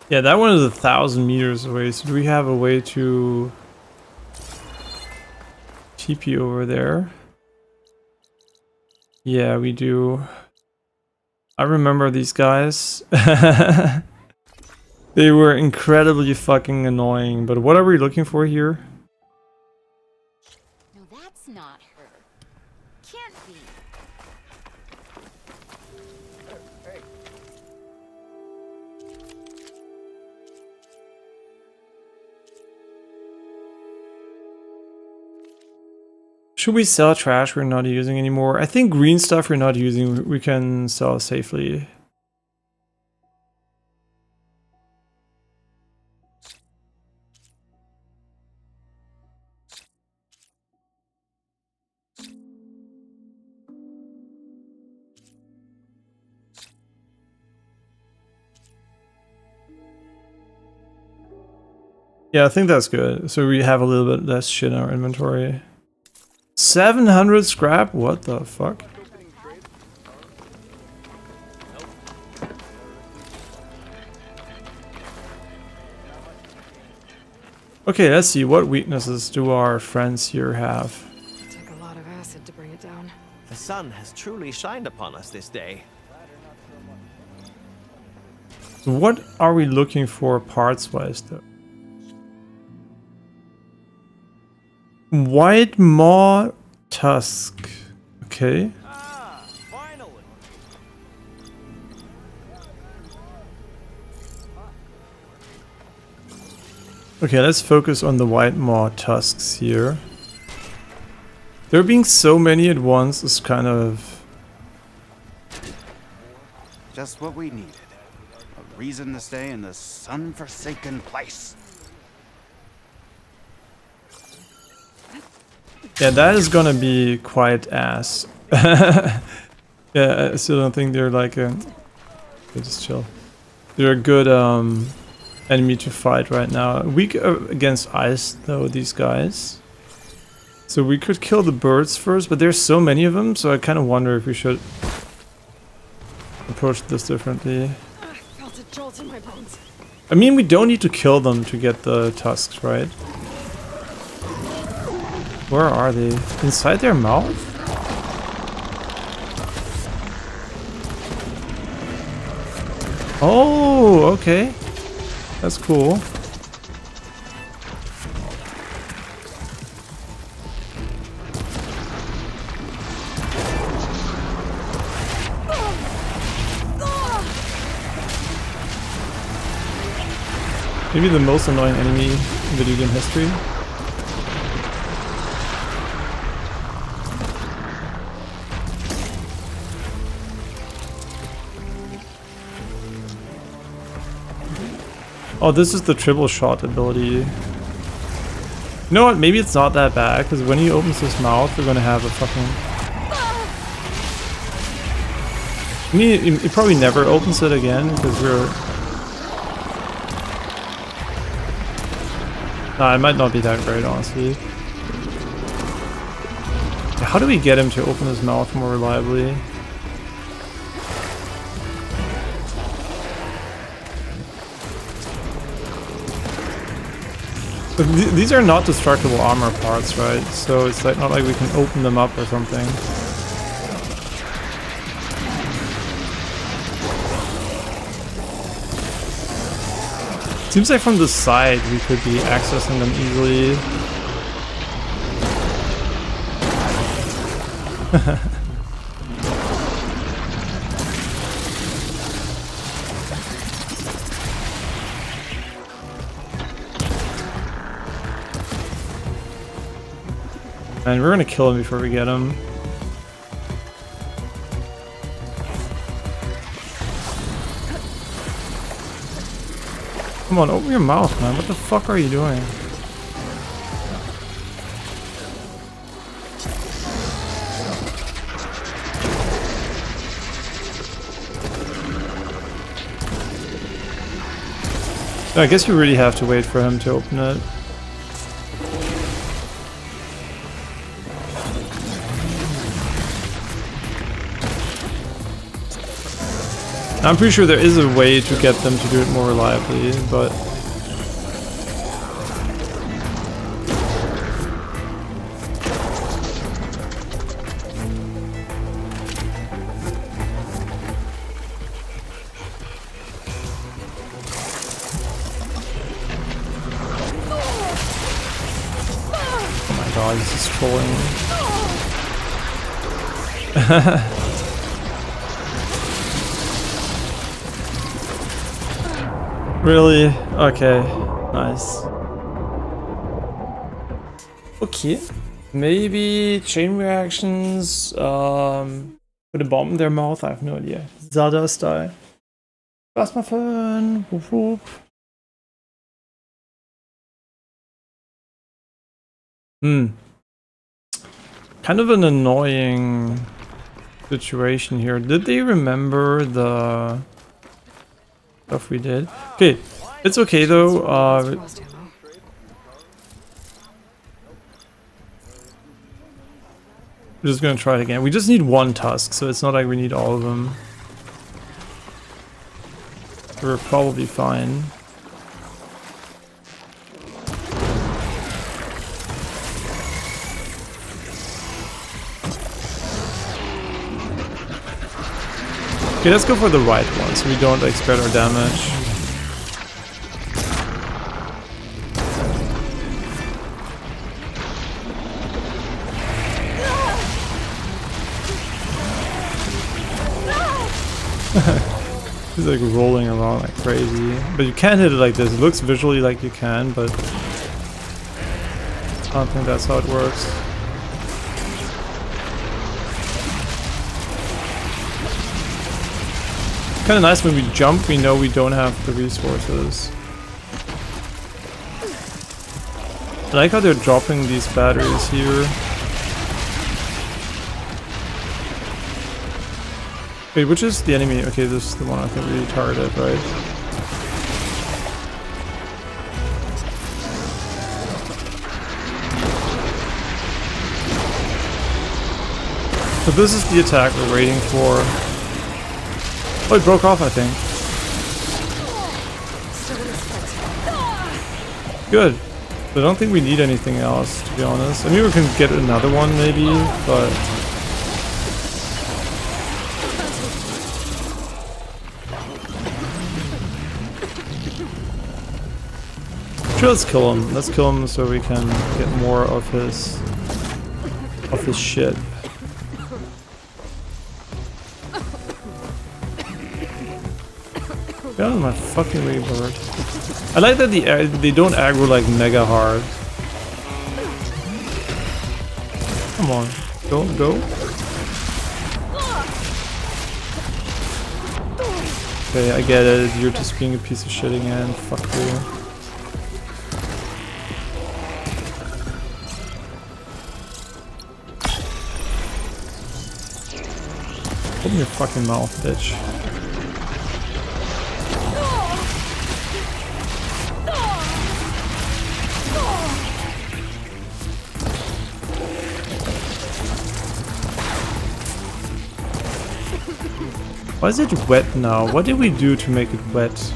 Yeah, that one is 1,000 meters away. So do we have a way to TP over there? Yeah, we do. I remember these guys. They were incredibly fucking annoying. But what are we looking for here? No, that's not her. Can't be. Should we sell trash we're not using anymore? I think green stuff we're not using, we can sell safely. Yeah, I think that's good. So we have a little bit less shit in our inventory. 700 scrap? What the fuck? Okay, let's see. What weaknesses do our friends here have? It took a lot of acid to bring it down. The sun has truly shined upon us this day. What are we looking for parts-wise, though? White maw tusk. Okay. Ah, finally. Okay, let's focus on the white maw tusks here. There being so many at once is kind of... Just what we needed. A reason to stay in this sun-forsaken place. Yeah, that is gonna be quite ass. Yeah, I still don't think they're like a... Okay, just chill. They're a good enemy to fight right now. Weak against ice though, these guys. So we could kill the birds first, but there's so many of them, so I kind of wonder if we should approach this differently. I felt a jolt in my bones. I mean, we don't need to kill them to get the tusks, right? Where are they? Inside their mouth? Oh, okay. That's cool. Maybe the most annoying enemy in video game history. Oh, this is the triple shot ability. You know what? Maybe it's not that bad, because when he opens his mouth, we're gonna have a fucking... I mean, he probably never opens it again, because we're... Nah, it might not be that great, honestly. How do we get him to open his mouth more reliably? But these are not destructible armor parts, right? So it's like not like we can open them up or something. Seems like from the side we could be accessing them easily. And we're gonna kill him before we get him. Come on, open your mouth, man. What the fuck are you doing? I guess you really have to wait for him to open it. I'm pretty sure there is a way to get them to do it more reliably, but... Oh my god, this is trolling. Really? Okay. Nice. Okay. Maybe chain reactions, put a bomb in their mouth, I have no idea. Zada style. Was mal fun. Whoop whoop. Kind of an annoying situation here. Did they remember the stuff we did? Okay, it's okay though. We're just gonna try it again. We just need one tusk, so it's not like we need all of them. We're probably fine. Okay, let's go for the right one so we don't like spread our damage. He's like rolling around like crazy. But you can't hit it like this. It looks visually like you can, but I don't think that's how it works. Kind of nice when we jump, we know we don't have the resources. I like how they're dropping these batteries here. Wait, which is the enemy? Okay, this is the one I think we targeted, right? So this is the attack we're waiting for. Oh, it broke off, I think. Good. I don't think we need anything else, to be honest. I mean, we can get another one, maybe, but... Sure, let's kill him. Let's kill him so we can get more of his shit. Get out of my fucking way, bird. I like that they don't aggro like mega hard. Come on, go. Okay, I get it. You're just being a piece of shit again. Fuck you. Open your fucking mouth, bitch. Why is it wet now? What did we do to make it wet?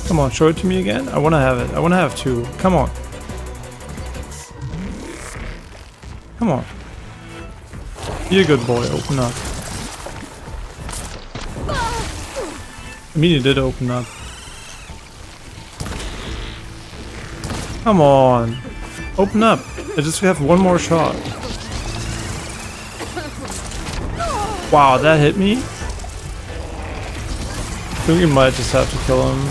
Come on, show it to me again. I want to have it. I want to have two. Come on. Come on. Be a good boy. Open up. I mean, you did open up. Come on. Open up. I just have one more shot. Wow, that hit me. I think we might just have to kill him.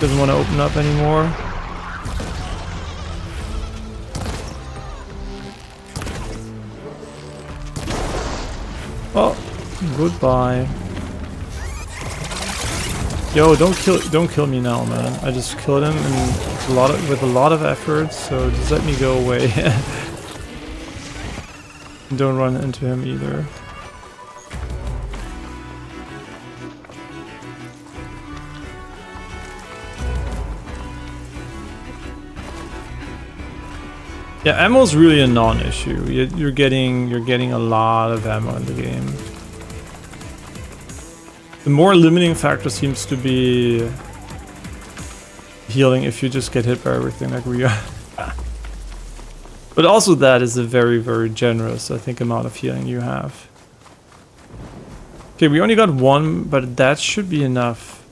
Doesn't want to open up anymore. Oh, goodbye. Yo, don't kill me now, man. I just killed him and with a lot of effort, so just let me go away. Don't run into him either. Yeah, ammo is really a non-issue. You're getting a lot of ammo in the game. The more limiting factor seems to be healing if you just get hit by everything like we are. But also that is a very, very generous, I think, amount of healing you have. Okay, we only got one, but that should be enough.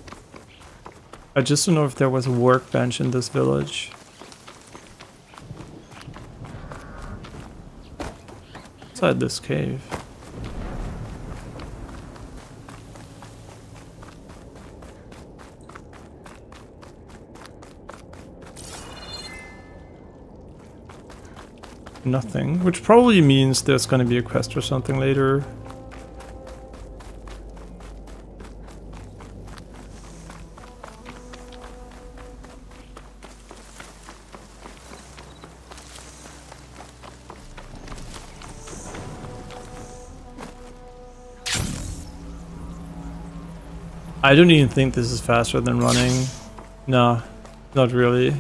I just don't know if there was a workbench in this village. Inside this cave. Nothing, which probably means there's going to be a quest or something later. I don't even think this is faster than running. No, not really.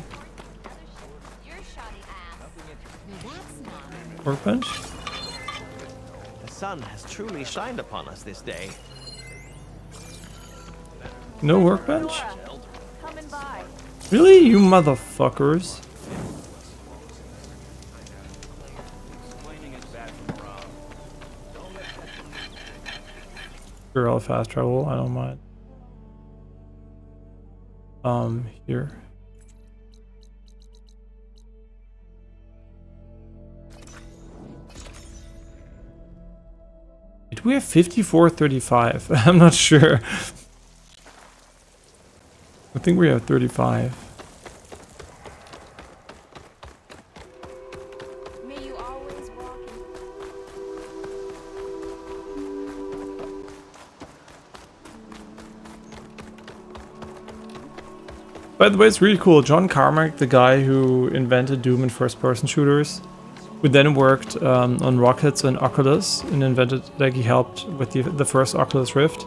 Workbench? The sun has truly shined upon us this day. No workbench? Really, you motherfuckers? Sure, I'll fast travel, I don't mind. Here. Do we have 54-35? I'm not sure. I think we have 35. May you always walk in. By the way, it's really cool. John Carmack, the guy who invented Doom and first-person shooters, who then worked on Rockets and Oculus and invented, like, he helped with the first Oculus Rift,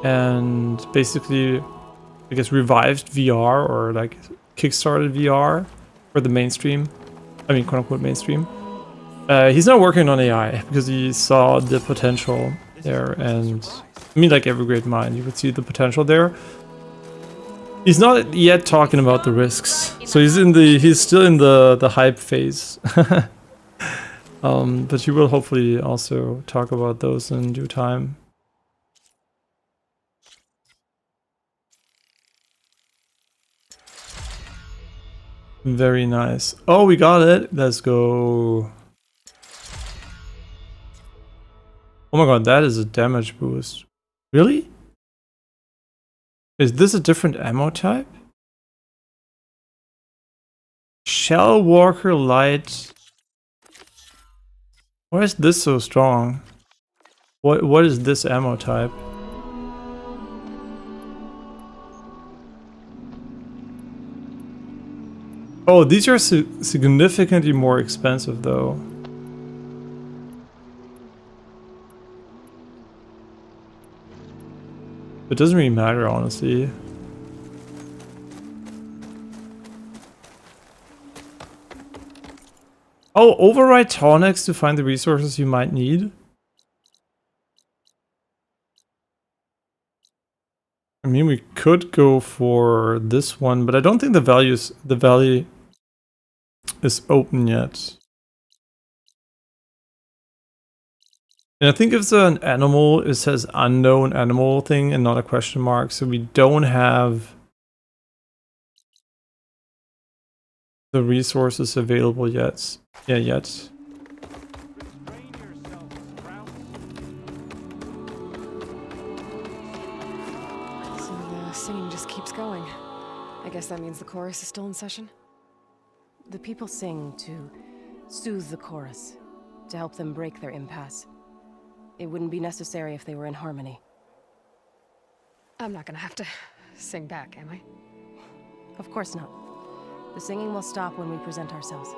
and basically, I guess, revived VR or like kickstarted VR for the mainstream. I mean, quote-unquote mainstream. He's now working on AI because he saw the potential there, and I mean, like every great mind, you would see the potential there. He's not yet talking about the risks, so he's still in the hype phase. But he will hopefully also talk about those in due time. Very nice. Oh, we got it. Let's go. Oh my god, that is a damage boost. Really? Is this a different ammo type? Shell Walker Light. Why is this so strong? What is this ammo type? Oh, these are significantly more expensive though. It doesn't really matter, honestly. Oh, override tonics to find the resources you might need. I mean, we could go for this one, but I don't think the valley is open yet. And I think if it's an animal, it says unknown animal thing and not a question mark, so we don't have the resources available yet. Yeah, yet. So the singing just keeps going. I guess that means the chorus is still in session? The people sing to soothe the chorus, to help them break their impasse. It wouldn't be necessary if they were in harmony. I'm not gonna have to sing back, am I? Of course not. The singing will stop when we present ourselves.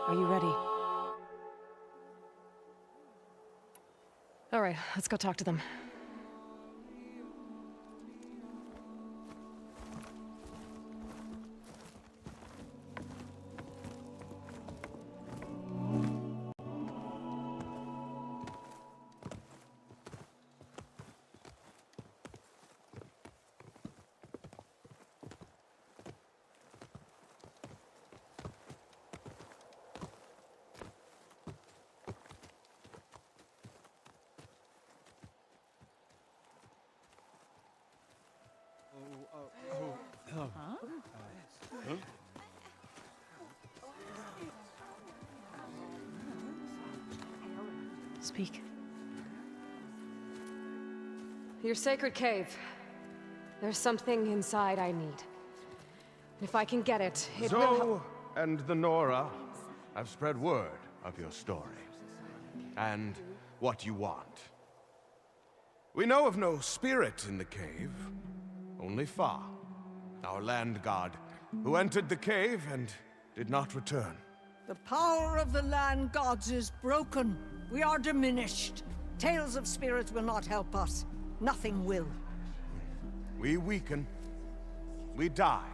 Are you ready? All right, let's go talk to them. Speak. Your sacred cave. There's something inside I need. If I can get it, it will help. Zoe and the Nora have spread word of your story. And what you want. We know of no spirit in the cave. Only Fa, our land god, who entered the cave and did not return. The power of the land gods is broken. We are diminished. Tales of spirits will not help us. Nothing will. We weaken. We die.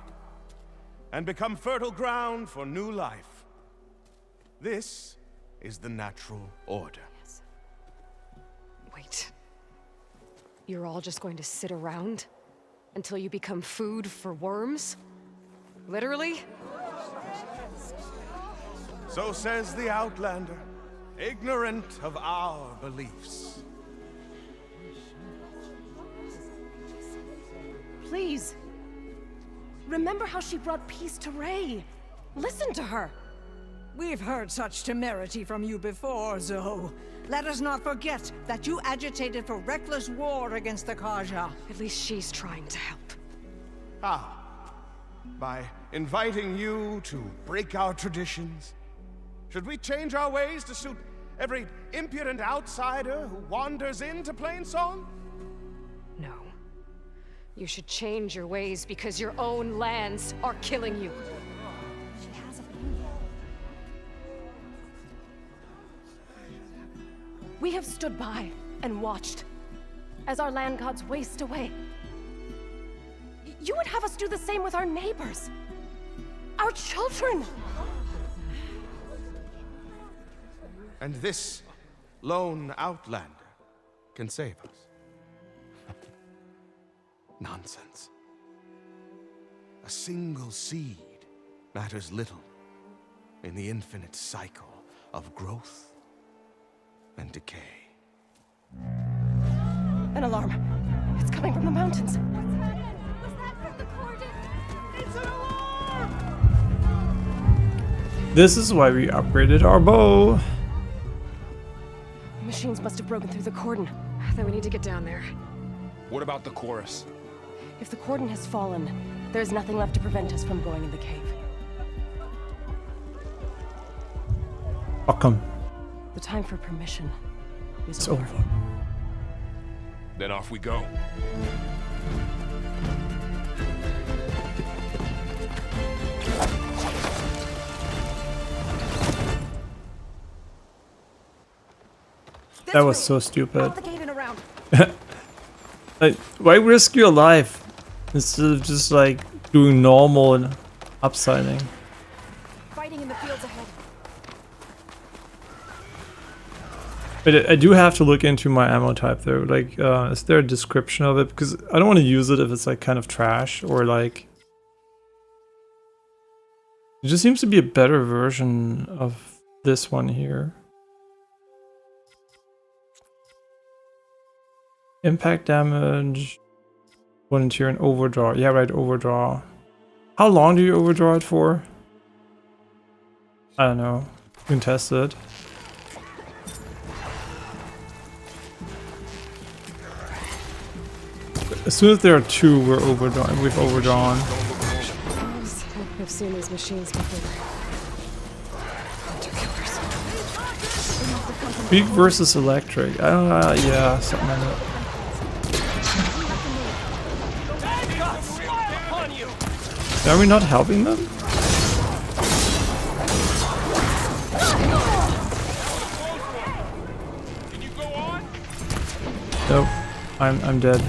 And become fertile ground for new life. This is the natural order. Yes. Wait. You're all just going to sit around until you become food for worms? Literally? So says the Outlander, ignorant of our beliefs. Please. Remember how she brought peace to Ray. Listen to her. We've heard such temerity from you before, Zoe. Let us not forget that you agitated for reckless war against the Kaja. At least she's trying to help. How? By inviting you to break our traditions? Should we change our ways to suit every impudent outsider who wanders into Plainsong? No. You should change your ways because your own lands are killing you. She has a plan. We have stood by and watched as our land gods waste away. You would have us do the same with our neighbors, our children. And this lone outlander can save us. Nonsense. A single seed matters little in the infinite cycle of growth and decay. An alarm. It's coming from the mountains. Was that from the cordon? It's an alarm! This is why we upgraded our bow. Machines must have broken through the cordon. Then we need to get down there. What about the chorus? If the cordon has fallen, there's nothing left to prevent us from going in the cave. Fuck 'em. The time for permission is It's over. over. Then off we go. That was so stupid. Out the gate and around. Like, why risk your life instead of just like doing normal and upsiding? Fighting in the fields ahead. But I do have to look into my ammo type though. Like, is there a description of it? Because I don't want to use it if it's like kind of trash or like. It just seems to be a better version of this one here. Impact damage. Volunteer and overdraw. Yeah, right, overdraw. How long do you overdraw it for? I don't know. You can test it. As soon as there are two, we've overdrawn. I've seen these machines before. Hunter killers. Weak versus electric. I don't know. Yeah, something like that. Are we not helping them? Nope. I'm dead.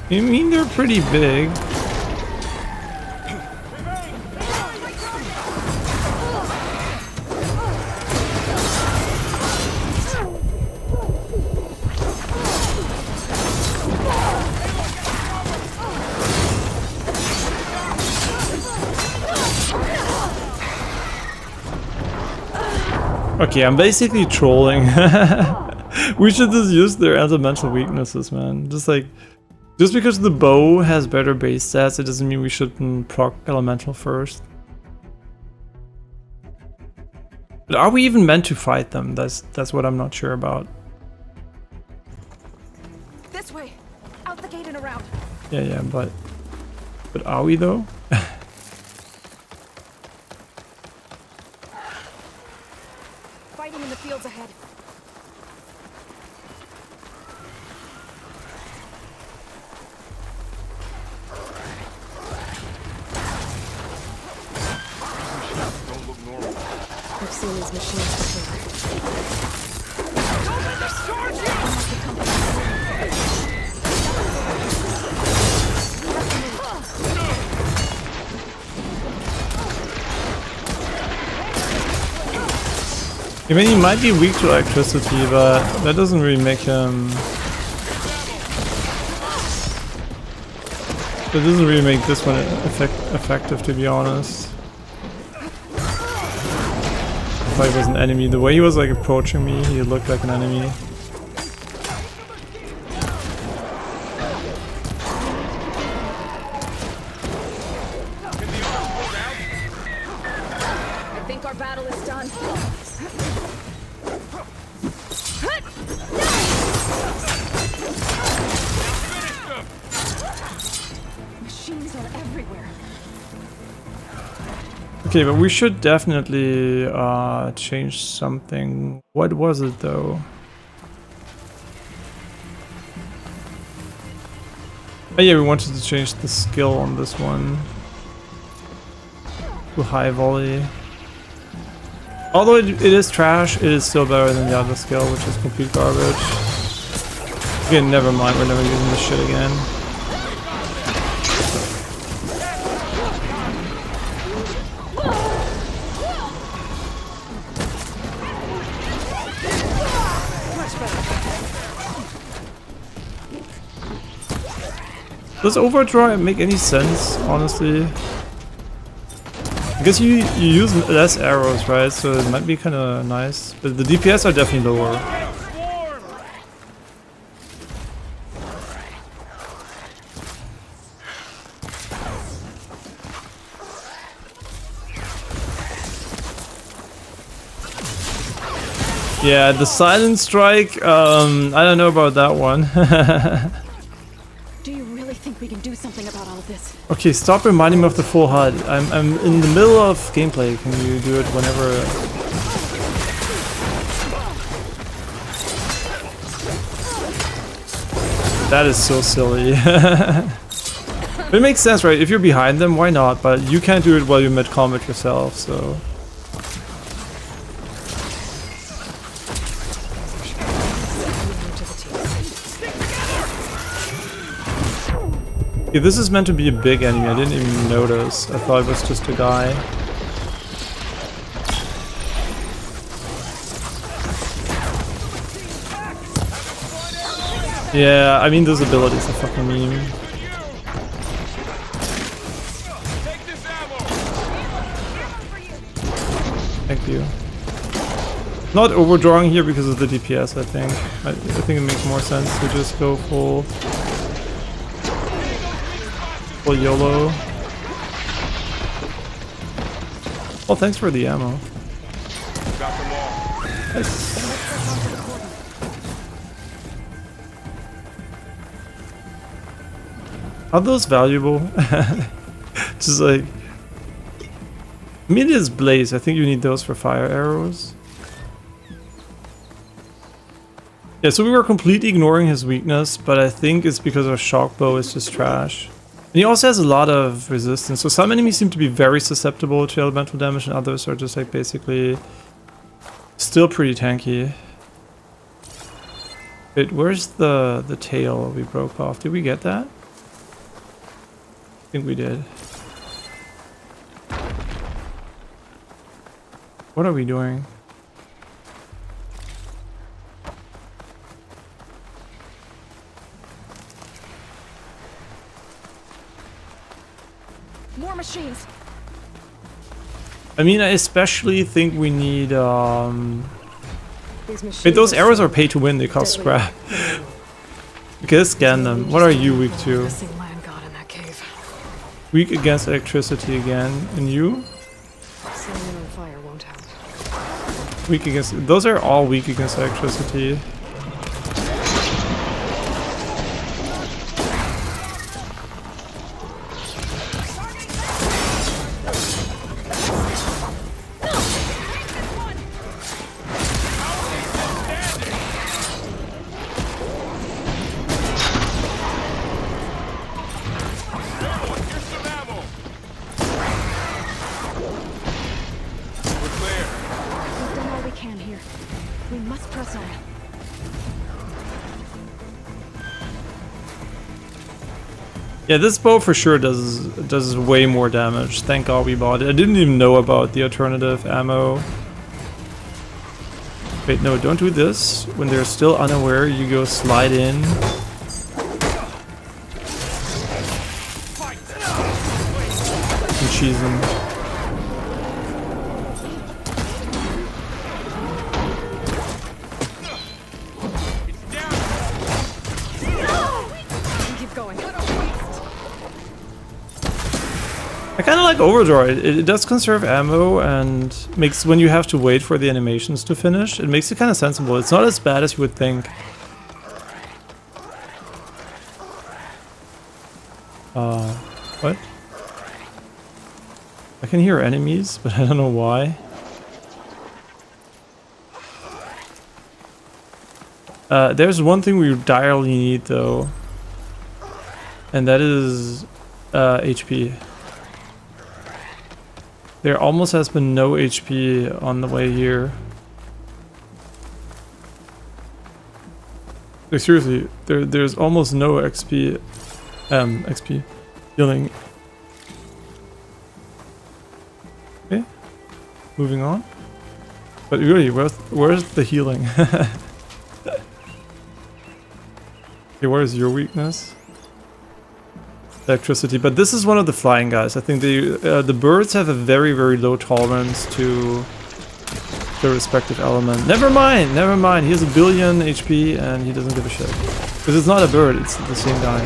I mean, they're pretty big. Okay, I'm basically trolling. We should just use their elemental weaknesses, man. Just because the bow has better base stats, it doesn't mean we shouldn't proc elemental first. But are we even meant to fight them? That's what I'm not sure about. This way, out the gate and around. Yeah, but are we though? Fighting in the fields ahead. I've seen these machines before. Don't let them charge you! I mean, he might be weak to electricity, but that doesn't really make him... That doesn't really make this one effective, to be honest. If I was an enemy, the way he was like approaching me, he looked like an enemy. I think our battle is done. Machines are everywhere. Okay, but we should definitely change something. What was it though? Oh yeah, we wanted to change the skill on this one to high volley. Although it is trash, it is still better than the other skill, which is complete garbage. Again, never mind, we're never using this shit again. Does overdrive make any sense, honestly? I guess you use less arrows, right? So it might be kind of nice. But the DPS are definitely lower. Yeah, the silent strike, I don't know about that one. Do you really think we can do something about all of this? Okay, stop reminding me of the full HUD. I'm in the middle of gameplay. Can you do it whenever? That is so silly. It makes sense, right? If you're behind them, why not? But you can't do it while you're mid-combat yourself, so... Okay, this is meant to be a big enemy. I didn't even notice. I thought it was just a guy. Yeah, I mean, those abilities are fucking meme. Thank you. Not overdrawing here because of the DPS, I think. I think it makes more sense to just go full YOLO. Well, thanks for the ammo. Nice. Are those valuable? Just like... I mean, it is blaze. I think you need those for fire arrows. Yeah, so we were completely ignoring his weakness, but I think it's because our shock bow is just trash. And he also has a lot of resistance, so some enemies seem to be very susceptible to elemental damage and others are just like basically still pretty tanky. Wait, where's the tail we broke off? Did we get that? I think we did. What are we doing? More machines. I mean, I especially think we need These machines wait, those are arrows so are pay to win, they cost deadly. scrap. Okay, let's scan them. What are you weak to? Missing land god in that cave. Weak against electricity again. And you? Setting it on fire won't help. Weak against... Those are all weak against electricity. We've done all we can here. We must press on. Yeah, this bow for sure does way more damage. Thank God we bought it. I didn't even know about the alternative ammo. Wait, no, don't do this. When they're still unaware, you go slide in. And cheese them. Keep going. I kind of like Overdraw. It does conserve ammo and makes when you have to wait for the animations to finish, it makes it kind of sensible. It's not as bad as you would think. What? I can hear enemies, but I don't know why. There's one thing we direly need though, and that is HP. There almost has been no HP on the way here. Like, seriously, there's almost no XP healing. Okay, moving on. But really, where's the healing? Okay, where is your weakness? Electricity, but this is one of the flying guys. I think the birds have a very low tolerance to the respective element. Never mind. He has 1 billion HP and he doesn't give a shit. Because it's not a bird, it's the same guy.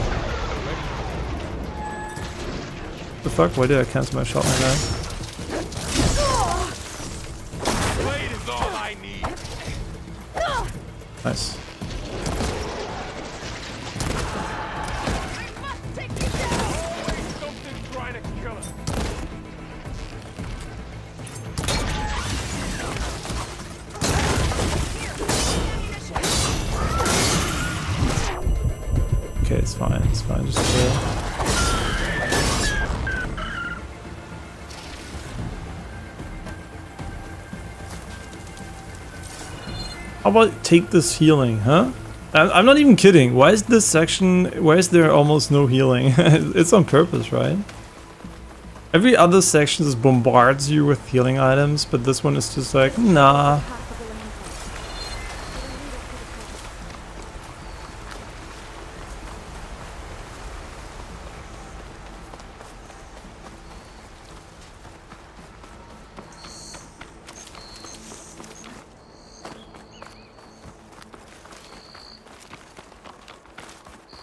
The fuck? Why did I cancel my shot like that? Blade is all I need. Nice. Okay, it's fine, just chill. How about take this healing, huh? I'm not even kidding. Why is this section, why is there almost no healing? It's on purpose, right? Every other section just bombards you with healing items, but this one is just like, nah.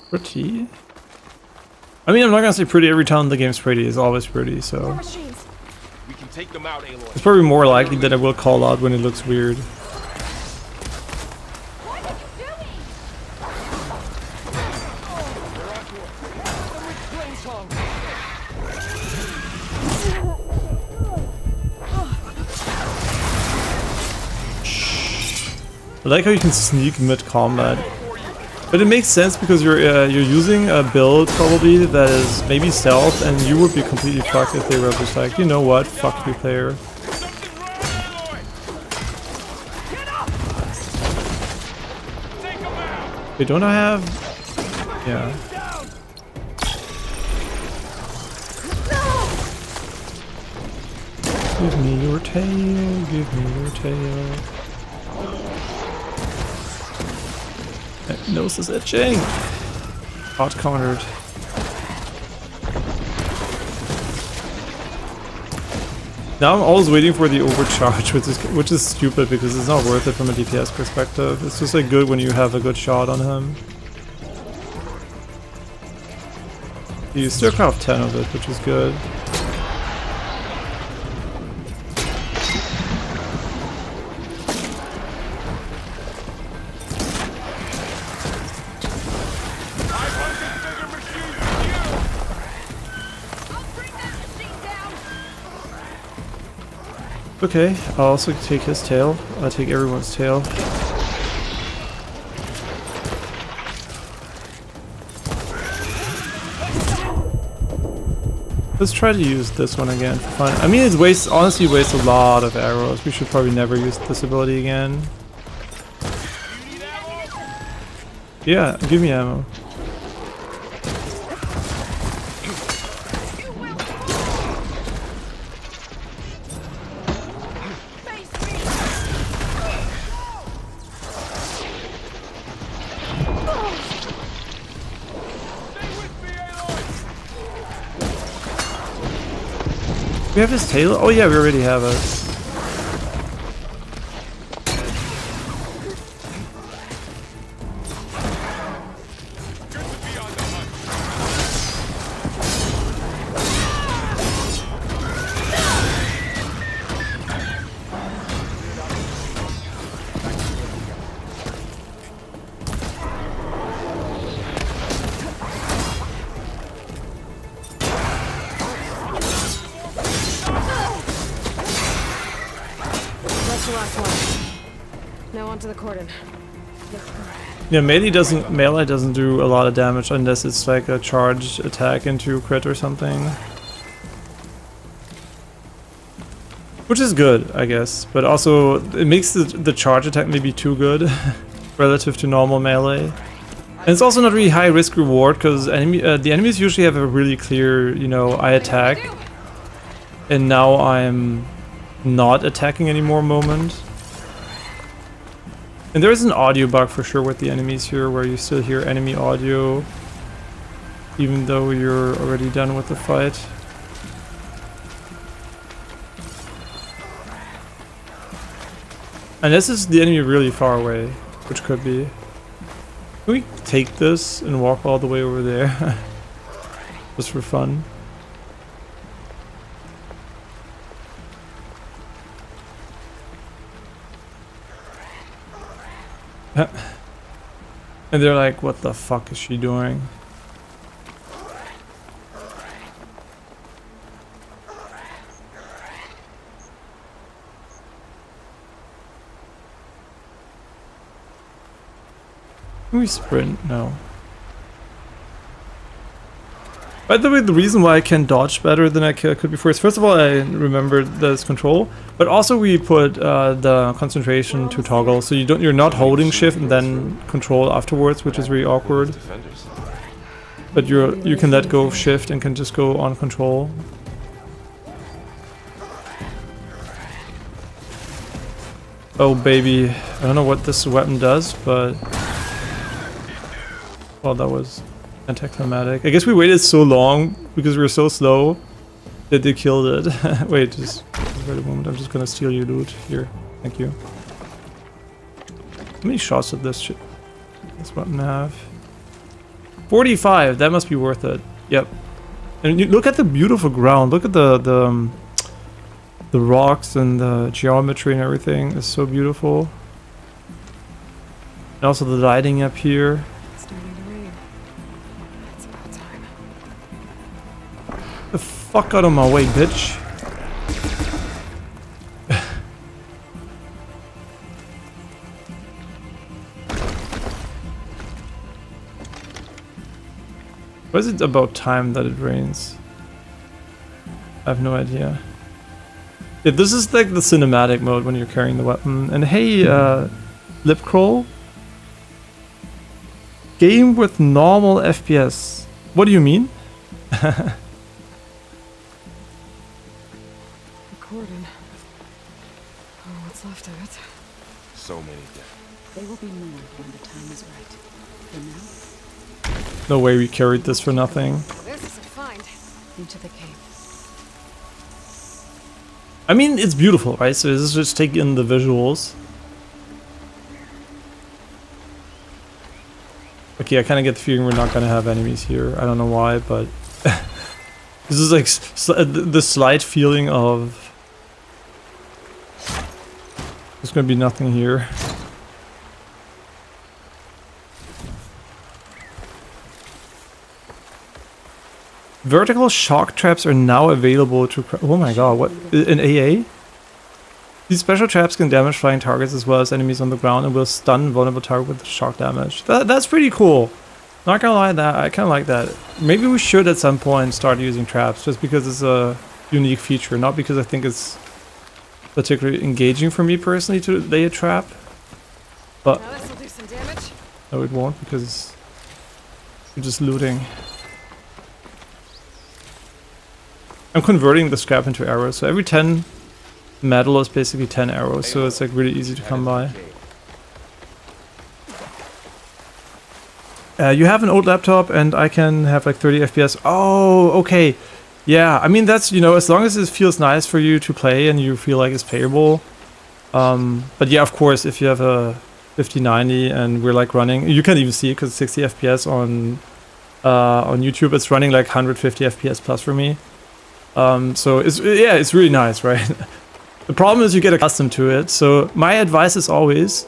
Pretty? I mean, I'm not gonna say pretty every time the game's pretty. It's always pretty, so... We can take them out, Aloy. It's probably more likely that I will call out when it looks weird. I like how you can sneak mid-combat. But it makes sense because you're using a build probably that is maybe stealth, and you would be completely fucked if they were just like, you know what, fuck you, player. Wait, don't I have... Yeah. Give me your tail, give me your tail. That nose is itching. Hot countered. Now I'm always waiting for the overcharge, which is stupid because it's not worth it from a DPS perspective. It's just like good when you have a good shot on him. You still craft 10 of it, which is good. Okay, I'll also take his tail. I'll take everyone's tail. Let's try to use this one again for fun. I mean, it honestly wastes a lot of arrows. We should probably never use this ability again. Yeah, give me ammo. We have his tail? Oh yeah, we already have it. Yeah, melee doesn't do a lot of damage unless it's like a charged attack into crit or something. Which is good, I guess, but also it makes the charge attack maybe too good relative to normal melee. And it's also not really high risk reward because the enemies usually have a really clear, you know, I attack and now I'm not attacking anymore moment. And there is an audio bug for sure with the enemies here where you still hear enemy audio even though you're already done with the fight. And this is the enemy really far away, which could be. Can we take this and walk all the way over there? Just for fun. And they're like, what the fuck is she doing? Can we sprint? No. By the way, the reason why I can dodge better than I could before is, first of all, I remembered this control, but also we put the concentration to toggle, so you're not holding shift and then control afterwards, which is really awkward. But you can let go of shift and can just go on control. Oh baby, I don't know what this weapon does, but well, that was anticlimactic. I guess we waited so long because we were so slow that they killed it. Wait, just wait a moment. I'm just gonna steal your loot here. Thank you. How many shots did this weapon have? 45. That must be worth it. Yep. And you look at the beautiful ground. Look at the rocks and the geometry and everything is so beautiful. And also the lighting up here. The fuck out of my way, bitch. Or is it about time that it rains? I have no idea. Yeah, this is like the cinematic mode when you're carrying the weapon. And hey, lip crawl. Game with normal FPS. What do you mean? Recorded. Oh, what's left of it? So many dead. They will be more when the time is right. For now, No way we carried this for nothing. This is a find. into the cave. I mean, it's beautiful, right? So this is just take in the visuals. Okay, I kind of get the feeling we're not gonna have enemies here. I don't know why, but this is like the slight feeling of there's gonna be nothing here. Vertical shock traps are now available to... Oh my god, what? In AA? These special traps can damage flying targets as well as enemies on the ground and will stun vulnerable target with shock damage. That's pretty cool. Not gonna lie, that I kind of like that. Maybe we should at some point start using traps just because it's a unique feature, not because I think it's particularly engaging for me personally to lay a trap. But Now this'll do some damage. no, it won't because you're just looting. I'm converting the scrap into arrows, so every 10 metal is basically 10 arrows, so it's like really easy to come by. You have an old laptop and I can have like 30 FPS. Oh, okay. Yeah, I mean that's, you know, as long as it feels nice for you to play and you feel like it's playable. But yeah, of course, if you have a 5090 and we're like running, you can't even see it because it's 60 FPS on YouTube. It's running like 150 FPS plus for me. So it's really nice, right? The problem is you get accustomed to it. So my advice is always,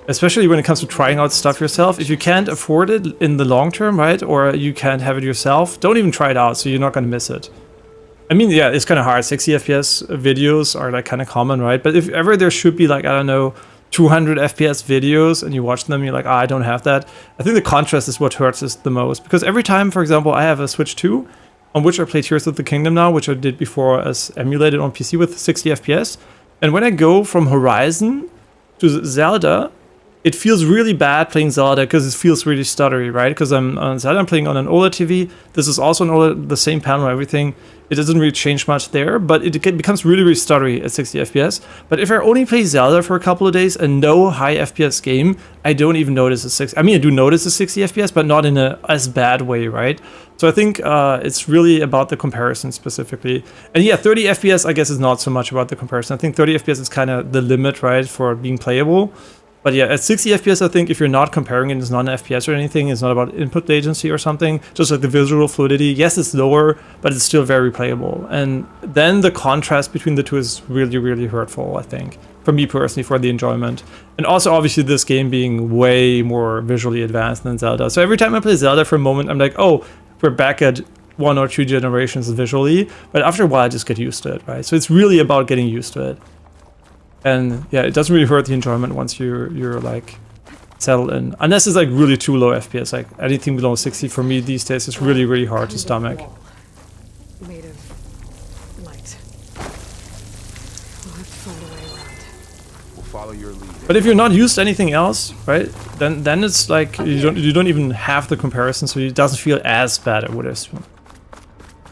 especially when it comes to trying out stuff yourself, if you can't afford it in the long term, right? Or you can't have it yourself, don't even try it out so you're not going to miss it. I mean, yeah, it's kind of hard. 60 FPS videos are like kind of common, right? But if ever there should be like, I don't know, 200 FPS videos and you watch them, you're like, I don't have that. I think the contrast is what hurts us the most. Because every time, for example, I have a Switch 2, on which I play Tears of the Kingdom now, which I did before as emulated on PC with 60 FPS. And when I go from Horizon to Zelda, it feels really bad playing Zelda because it feels really stuttery, right? Because I'm on Zelda, I'm playing on an OLED TV. This is also an OLED, the same panel and everything. It doesn't really change much there, but it becomes really, really stuttery at 60 FPS. But if I only play Zelda for a couple of days and no high FPS game, I don't even notice a 60. I mean, I do notice a 60 FPS, but not in a as bad way, right? So I think it's really about the comparison specifically. And yeah, 30 FPS, I guess, is not so much about the comparison. I think 30 FPS is kind of the limit, right, for being playable. But yeah, at 60 FPS, I think if you're not comparing it, it's not an FPS or anything, it's not about input latency or something, just like the visual fluidity. Yes, it's lower, but it's still very playable. And then the contrast between the two is really, really hurtful, I think, for me personally, for the enjoyment. And also, obviously, this game being way more visually advanced than Zelda. So every time I play Zelda for a moment, I'm like, oh, we're back at 1 or 2 generations visually. But after a while, I just get used to it, right? So it's really about getting used to it. And yeah, it doesn't really hurt the enjoyment once you're like settled in. Unless it's like really too low FPS, like anything below 60 for me these days is really, really hard to stomach. Made of light. We'll have to find a way around. We'll follow your lead. But if you're not used to anything else, right, then it's like you don't even have the comparison, so it doesn't feel as bad, I would assume.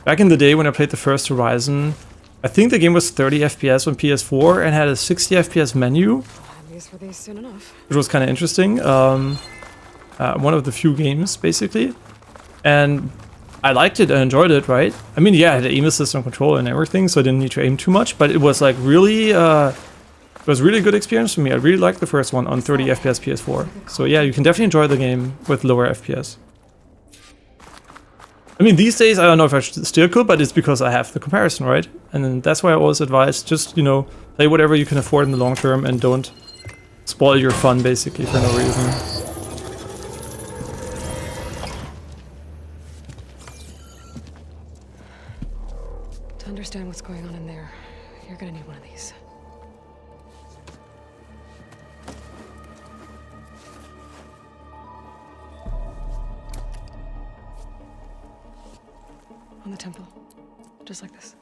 Back in the day when I played the first Horizon, I think the game was 30 FPS on PS4 and had a 60 FPS menu, These were these soon enough. which was kind of interesting. One of the few games, basically. And I liked it, I enjoyed it, right? I mean, yeah, I had an aim assist on controller and everything, so I didn't need to aim too much, but it was like really, it was really good experience for me. I really liked the first one on 30 FPS PS4. So yeah, you can definitely enjoy the game with lower FPS. I mean, these days, I don't know if I still could, but it's because I have the comparison, right? And then that's why I always advise, just, you know, play whatever you can afford in the long term and don't spoil your fun, basically, for no reason. To understand what's going on in there, you're gonna need one of these. On the temple. Just like this.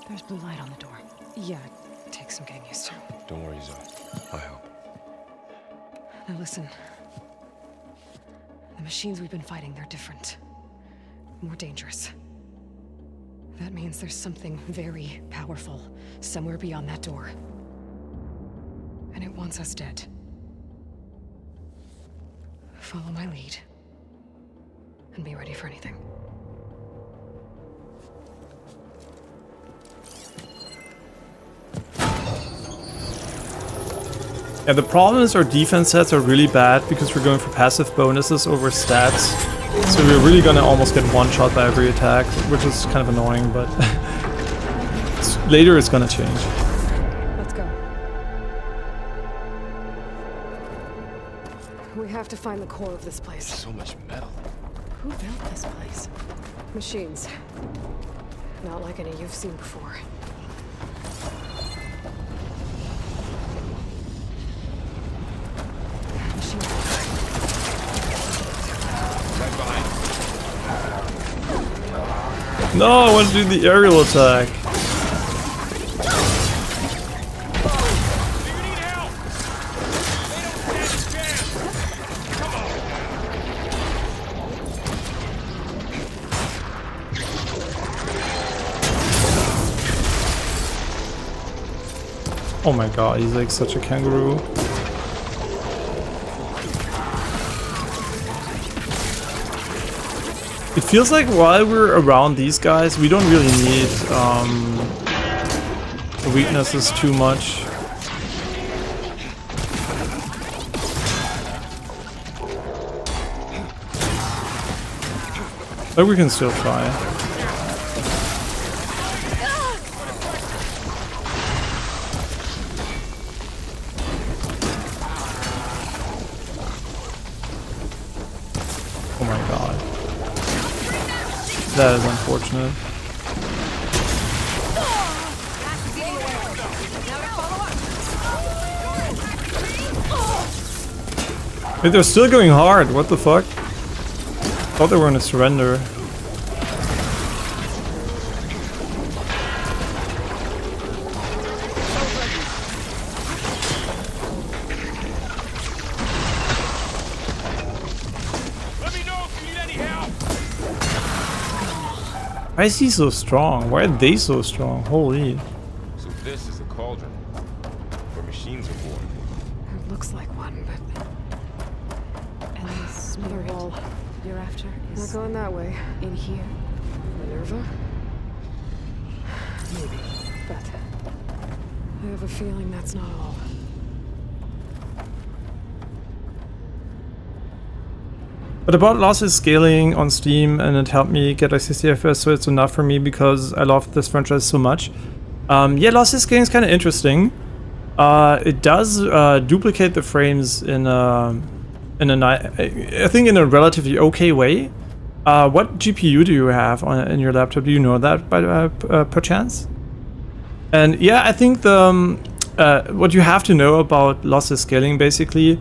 There's blue light on the door. Yeah, it takes some getting used to. Don't worry, Zoe. I help. Now listen. The machines we've been fighting, they're different. More dangerous. That means there's something very powerful somewhere beyond that door. And it wants us dead. Follow my lead. And be ready for anything. Yeah, the problem is our defense sets are really bad because we're going for passive bonuses over stats. So we're really gonna almost get one shot by every attack, which is kind of annoying, but later it's gonna change. Let's go. We have to find the core of this place. So much metal. Who built this place? Machines. Not like any you've seen before. No, I want to do the aerial attack. Oh my god, he's like such a kangaroo. It feels like while we're around these guys, we don't really need weaknesses too much. But we can still try. Oh my god. That is unfortunate. Wait, they're still going hard. What the fuck? Thought they were gonna surrender. Why is he so strong? Why are they so strong? Holy. So this is a cauldron where machines are born. It looks like one, but... And this other wall you're after is... We're going that way. In here. Minerva? Maybe. But... I have a feeling that's not all. But I bought Lossless Scaling on Steam and it helped me get like 60 FPS, so it's enough for me because I love this franchise so much. Yeah, Lossless Scaling is kind of interesting. It does duplicate the frames in a I think in a relatively okay way. What GPU do you have in your laptop? Do you know that by perchance? And yeah, I think the what you have to know about Lossless Scaling basically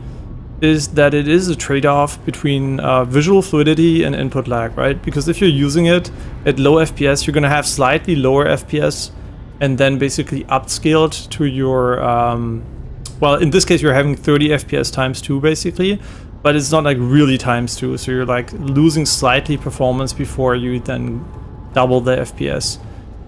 is that it is a trade-off between visual fluidity and input lag, right? Because if you're using it at low FPS, you're gonna have slightly lower FPS and then basically upscaled to your, well, in this case, you're having 30 FPS times 2 basically, but it's not like really times 2. So you're like losing slightly performance before you then double the FPS.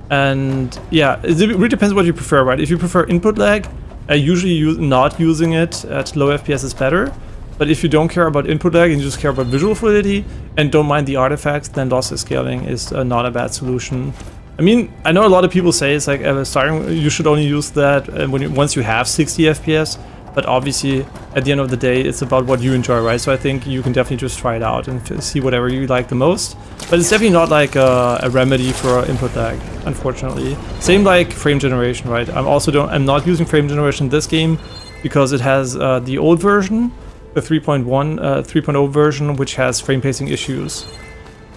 And yeah, it really depends what you prefer, right? If you prefer input lag, usually not using it at low FPS is better. But if you don't care about input lag and you just care about visual fluidity and don't mind the artifacts, then lossless scaling is not a bad solution. I mean, I know a lot of people say it's like starting, you should only use that once you have 60 FPS. But obviously, at the end of the day, it's about what you enjoy, right? So I think you can definitely just try it out and see whatever you like the most. But it's definitely not like a remedy for input lag, unfortunately. Same like frame generation, right? I'm not using frame generation in this game because it has the old version, the 3.0 version, which has frame pacing issues,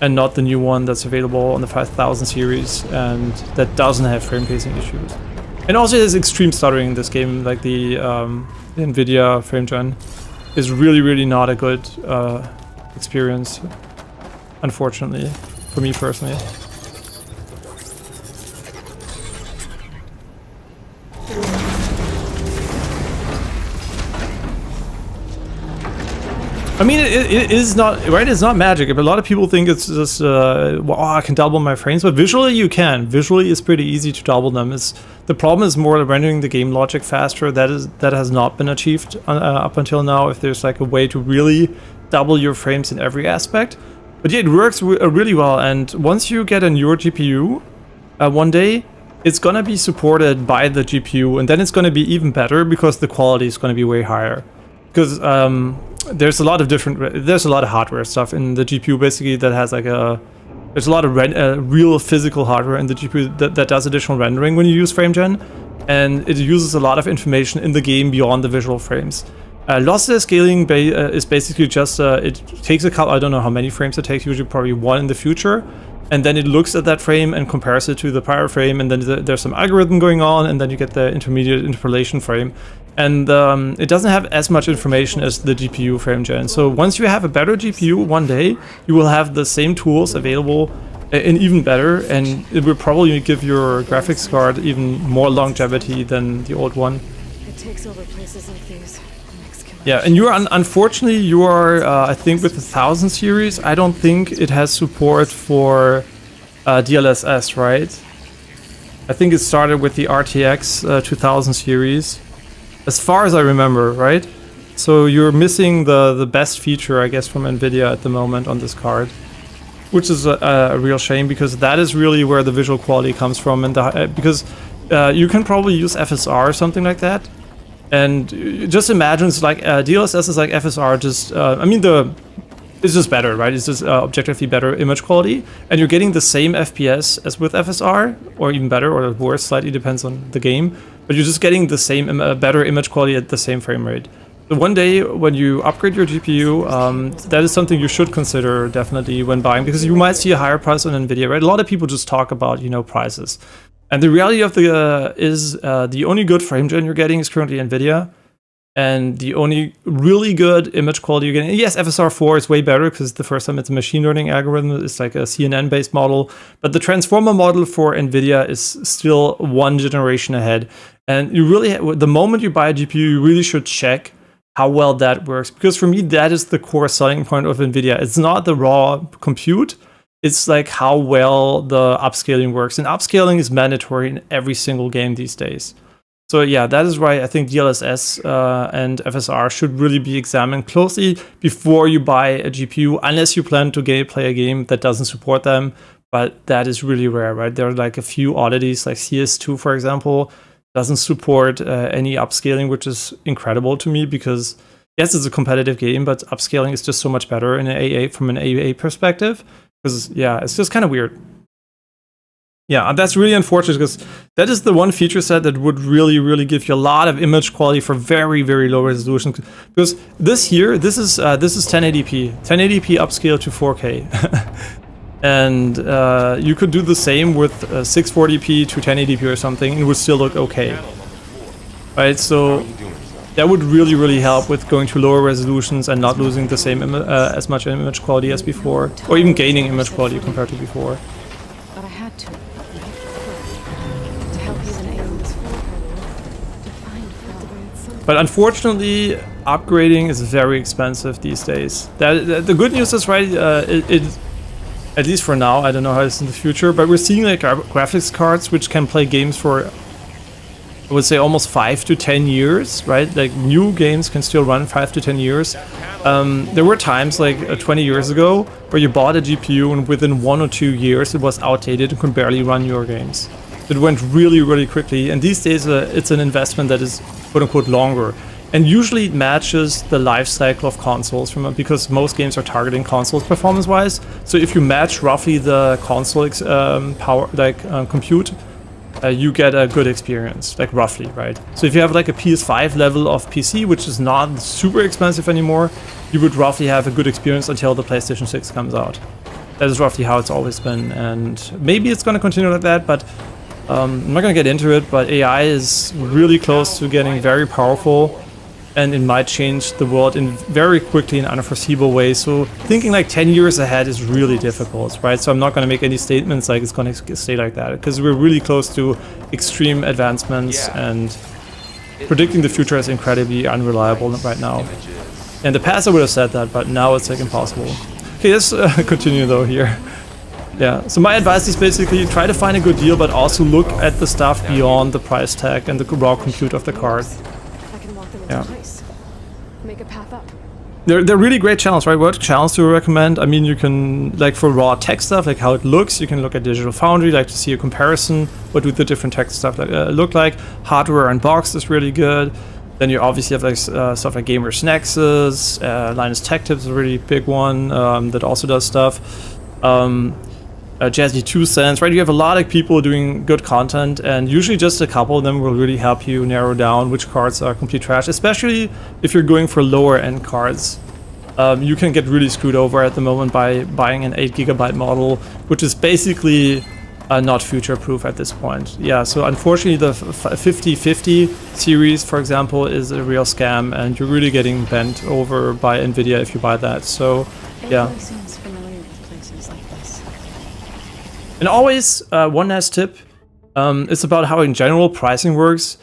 and not the new one that's available on the 5000 series and that doesn't have frame pacing issues. And also there's extreme stuttering in this game, like the NVIDIA frame gen is really not a good experience, unfortunately, for me personally. I mean, it is not, right? It's not magic, but a lot of people think it's just, well, I can double my frames, but visually you can. Visually it's pretty easy to double them. The problem is more rendering the game logic faster. That has not been achieved up until now, if there's like a way to really double your frames in every aspect. But yeah, it works really well, and once you get a newer GPU, one day, it's gonna be supported by the GPU, and then it's gonna be even better because the quality is gonna be way higher. Because there's a lot of hardware stuff in the GPU basically that has like there's a lot of real physical hardware in the GPU that does additional rendering when you use FrameGen, and it uses a lot of information in the game beyond the visual frames. Lossless scaling is basically just, it takes a couple, I don't know how many frames it takes, usually probably one in the future, and then it looks at that frame and compares it to the prior frame, and then there's some algorithm going on, and then you get the intermediate interpolation frame. And it doesn't have as much information as the GPU frame gen. So once you have a better GPU one day, you will have the same tools available and even better, and it will probably give your graphics card even more longevity than the old one. It takes over places like these. Yeah, and you are unfortunately you are I think with the 1000 series, I don't think it has support for DLSS, right? I think it started with the RTX 2000 series. As far as I remember, right? So you're missing the best feature, I guess, from NVIDIA at the moment on this card, which is a real shame, because that is really where the visual quality comes from, and because you can probably use FSR or something like that, and just imagine it's like DLSS is like FSR, just I mean it's just better, right? It's just objectively better image quality, and you're getting the same FPS as with FSR, or even better, or worse, slightly depends on the game. But you're just getting the same, better image quality at the same frame rate. So one day, when you upgrade your GPU, that is something you should consider definitely when buying, because you might see a higher price on NVIDIA, right? A lot of people just talk about, you know, prices. And the reality of the only good frame gen you're getting is currently NVIDIA. And the only really good image quality you're getting, yes, FSR 4 is way better because the first time it's a machine learning algorithm, it's like a CNN-based model, but the transformer model for NVIDIA is still one generation ahead. And you really, the moment you buy a GPU, you really should check how well that works, because for me, that is the core selling point of NVIDIA. It's not the raw compute, it's like how well the upscaling works. And upscaling is mandatory in every single game these days. So yeah, that is why I think DLSS and FSR should really be examined closely before you buy a GPU, unless you plan to play a game that doesn't support them, but that is really rare, right? There are like a few oddities, like CS2, for example, doesn't support any upscaling, which is incredible to me, because yes, it's a competitive game, but upscaling is just so much better in an AA from an AA perspective, because yeah, it's just kind of weird. Yeah, and that's really unfortunate, because that is the one feature set that would really give you a lot of image quality for very low resolution. Because this is 1080p upscale to 4K, and you could do the same with 640p to 1080p or something, and it would still look okay. Right, so that would really help with going to lower resolutions and not losing the same as much image quality as before, or even gaining image quality compared to before. But I had to. But unfortunately, upgrading is very expensive these days. The good news is, right, at least for now, I don't know how it's in the future, but we're seeing like graphics cards which can play games for, I would say, almost 5 to 10 years, right? Like new games can still run 5 to 10 years. There were times like 20 years ago where you bought a GPU and within 1 or 2 years it was outdated and could barely run your games. It went really quickly, and these days it's an investment that is quote-unquote longer, and usually it matches the life cycle of consoles because most games are targeting consoles performance-wise. So if you match roughly the console power, compute, you get a good experience, like roughly, right? So if you have like a PS5 level of PC, which is not super expensive anymore, you would roughly have a good experience until the PlayStation 6 comes out. That is roughly how it's always been, and maybe it's going to continue like that, but I'm not gonna get into it, but AI is really close to getting very powerful, and it might change the world in very quickly in unforeseeable ways. So thinking like 10 years ahead is really difficult, right? So I'm not gonna make any statements like it's gonna stay like that, because we're really close to extreme advancements, and predicting the future is incredibly unreliable right now. In the past I would have said that, but now it's like impossible. Okay, let's continue though here. Yeah, so my advice is basically try to find a good deal, but also look at the stuff beyond the price tag and the raw compute of the card. I can walk them into place. Make a path up. They're really great channels, right? What channels do you recommend? I mean, you can, like for raw tech stuff, like how it looks, you can look at Digital Foundry, like to see a comparison. What do the different tech stuff look like? Hardware Unboxed is really good. Then you obviously have like stuff like Gamers Nexus, Linus Tech Tips is a really big one that also does stuff. Jazzy 2 Cents, right? You have a lot of people doing good content, and usually just a couple of them will really help you narrow down which cards are complete trash, especially if you're going for lower end cards. You can get really screwed over at the moment by buying an 8GB model, which is basically not future-proof at this point. Yeah, so unfortunately the 5050 series, for example, is a real scam, and you're really getting bent over by Nvidia if you buy that. So, yeah. And always, one last tip, it's about how in general pricing works.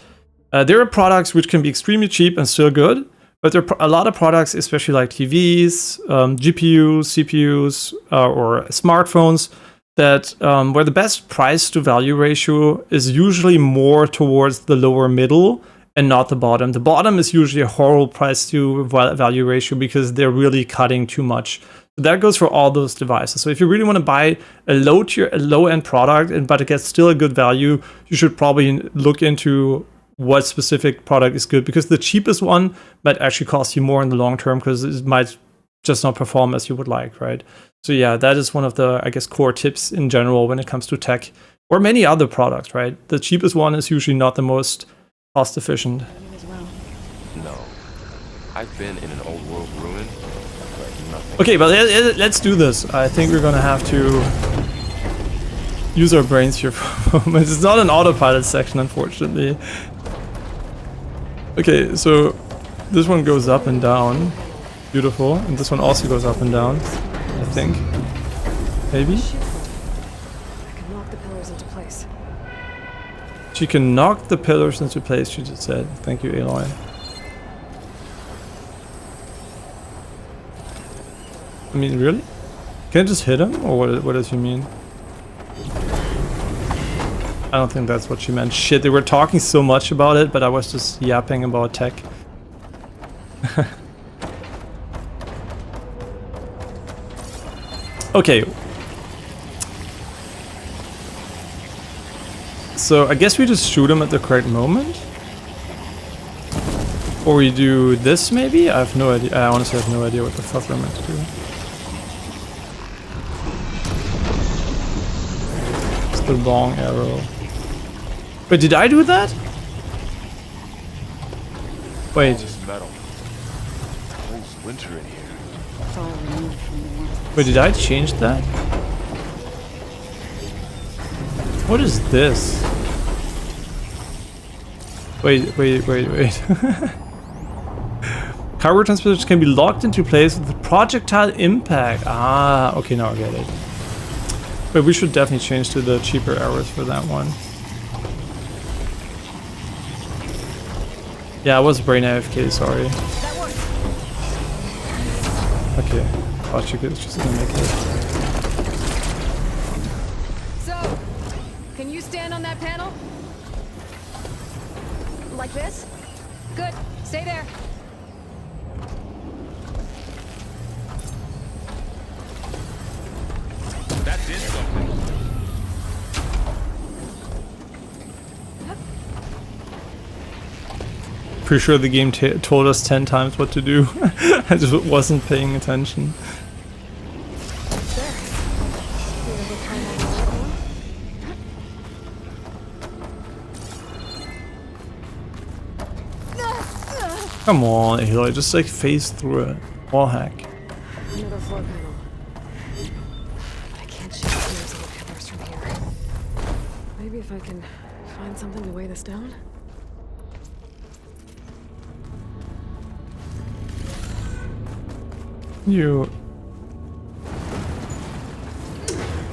There are products which can be extremely cheap and still good, but there are a lot of products, especially like TVs, GPUs, CPUs, or smartphones, that where the best price to value ratio is usually more towards the lower middle and not the bottom. The bottom is usually a horrible price to value ratio because they're really cutting too much. That goes for all those devices. So if you really want to buy a low-end product, but it gets still a good value, you should probably look into what specific product is good, because the cheapest one might actually cost you more in the long term because it might just not perform as you would like, right? So yeah, that is one of the, I guess, core tips in general when it comes to tech or many other products, right? The cheapest one is usually not the most cost efficient. No, I've been in an old world ruin. Okay, but let's do this. I think we're gonna have to use our brains here for a moment. It's not an autopilot section, unfortunately. Okay, so this one goes up and down. Beautiful. And this one also goes up and down, I think. Maybe? I can knock the pillars into place. She can knock the pillars into place, she just said. Thank you, Aloy. I mean, really? Can I just hit him? Or what does she mean? I don't think that's what she meant. Shit, they were talking so much about it, but I was just yapping about tech. Okay. So I guess we just shoot him at the correct moment? Or we do this maybe? I have no idea. I honestly have no idea what the fuck we're meant to do. The long arrow. Wait, did I do that? Wait. Metal. It's winter in here. Wait, did I change that? What is this? Wait. Cargo transporters can be locked into place with projectile impact. Ah, okay, now I get it. But we should definitely change to the cheaper arrows for that one. Yeah, I was brain AFK, sorry. Okay, thought you could just gonna make it. So, can you stand on that panel? Like this? Good, stay there. That did something. Pretty sure the game told us 10 times what to do. I just wasn't paying attention. Come on, Aloy, just like phase through it. Wall hack. Another floor panel. I can't shoot the pillars from here. Maybe if I can find something to weigh this down.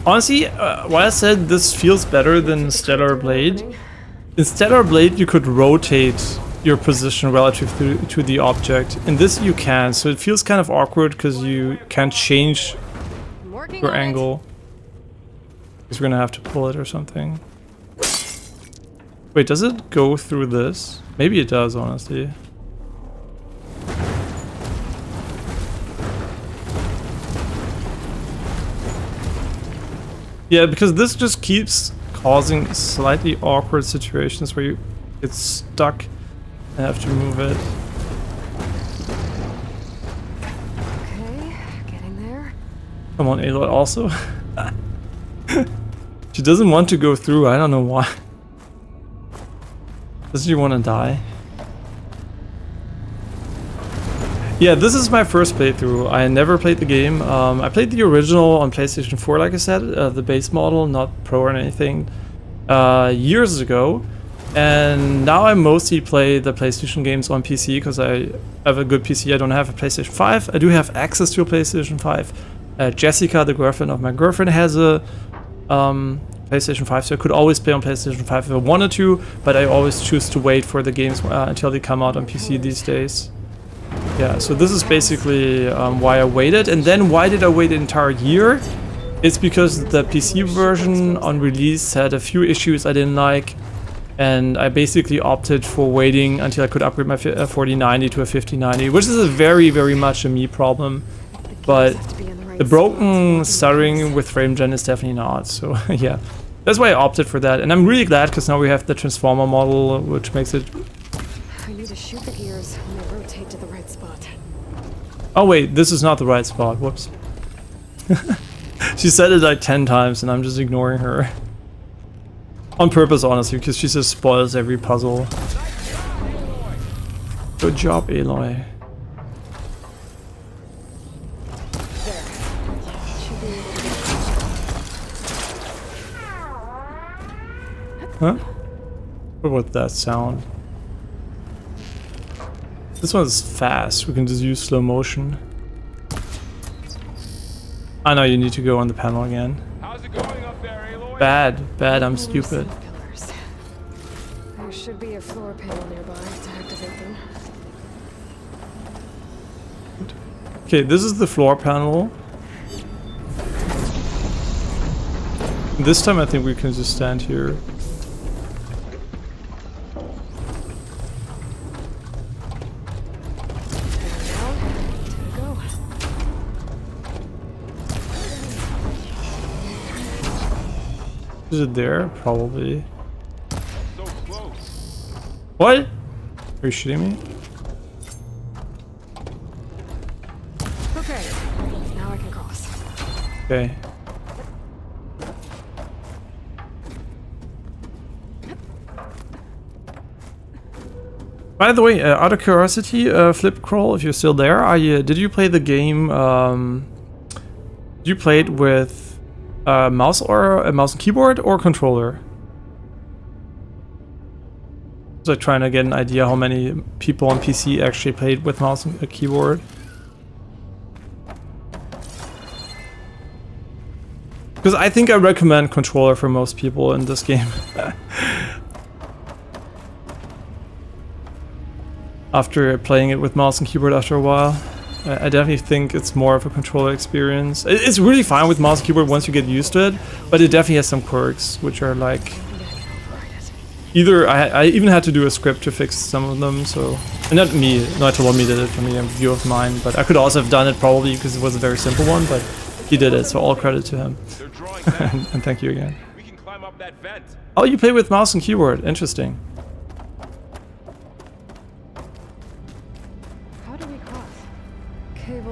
Honestly, why I said this feels better than Stellar Blade. In Stellar Blade, you could rotate your position relative to the object. In this, you can, so it feels kind of awkward because you can't change your angle. Because we're gonna have to pull it or something. Wait, does it go through this? Maybe it does, honestly. Yeah, because this just keeps causing slightly awkward situations where you get stuck and have to move it. Okay, getting there. Come on, Aloy, also. She doesn't want to go through, I don't know why. Doesn't she want to die? Yeah, this is my first playthrough. I never played the game. I played the original on PlayStation 4, like I said, the base model, not Pro or anything, years ago. And now I mostly play the PlayStation games on PC because I have a good PC. I don't have a PlayStation 5. I do have access to a PlayStation 5. Jessica, the girlfriend of my girlfriend, has a PlayStation 5, so I could always play on PlayStation 5 if I wanted to, but I always choose to wait for the games until they come out on PC these days. Yeah, so this is basically why I waited. And then why did I wait an entire year? It's because the PC version on release had a few issues I didn't like, and I basically opted for waiting until I could upgrade my 4090 to a 5090, which is a very, very much a me problem. But the broken stuttering with frame gen is definitely not, so yeah. That's why I opted for that, and I'm really glad because now we have the transformer model, which makes it... I need to shoot the gears when they rotate to the right spot. Oh wait, this is not the right spot, whoops. She said it like 10 times and I'm just ignoring her. On purpose, honestly, because she just spoils every puzzle. Good job, Aloy. Huh? What was that sound? This one's fast. We can just use slow motion. I know you need to go on the panel again. How's it going up there, Aloy? Bad, I'm stupid. There should be a floor panel nearby to activate them. Okay, this is the floor panel. This time I think we can just stand here. Is it there? Probably. So close. What? Are you shitting me? Okay, now I can cross. Okay. By the way, out of curiosity, Flip Crawl, if you're still there, did you play the game? Did you play it with mouse and keyboard or controller? So trying to get an idea how many people on PC actually played with mouse and a keyboard. Because I think I recommend controller for most people in this game. After playing it with mouse and keyboard after a while. I definitely think it's more of a controller experience. It's really fine with mouse and keyboard once you get used to it, but it definitely has some quirks, which are like... Either, I even had to do a script to fix some of them, so... And not me, not Tolomi did it for me, a view of mine, but I could also have done it probably because it was a very simple one, but he did it, so all credit to him. And thank you again. We can climb up that vent. Oh, you play with mouse and keyboard, interesting.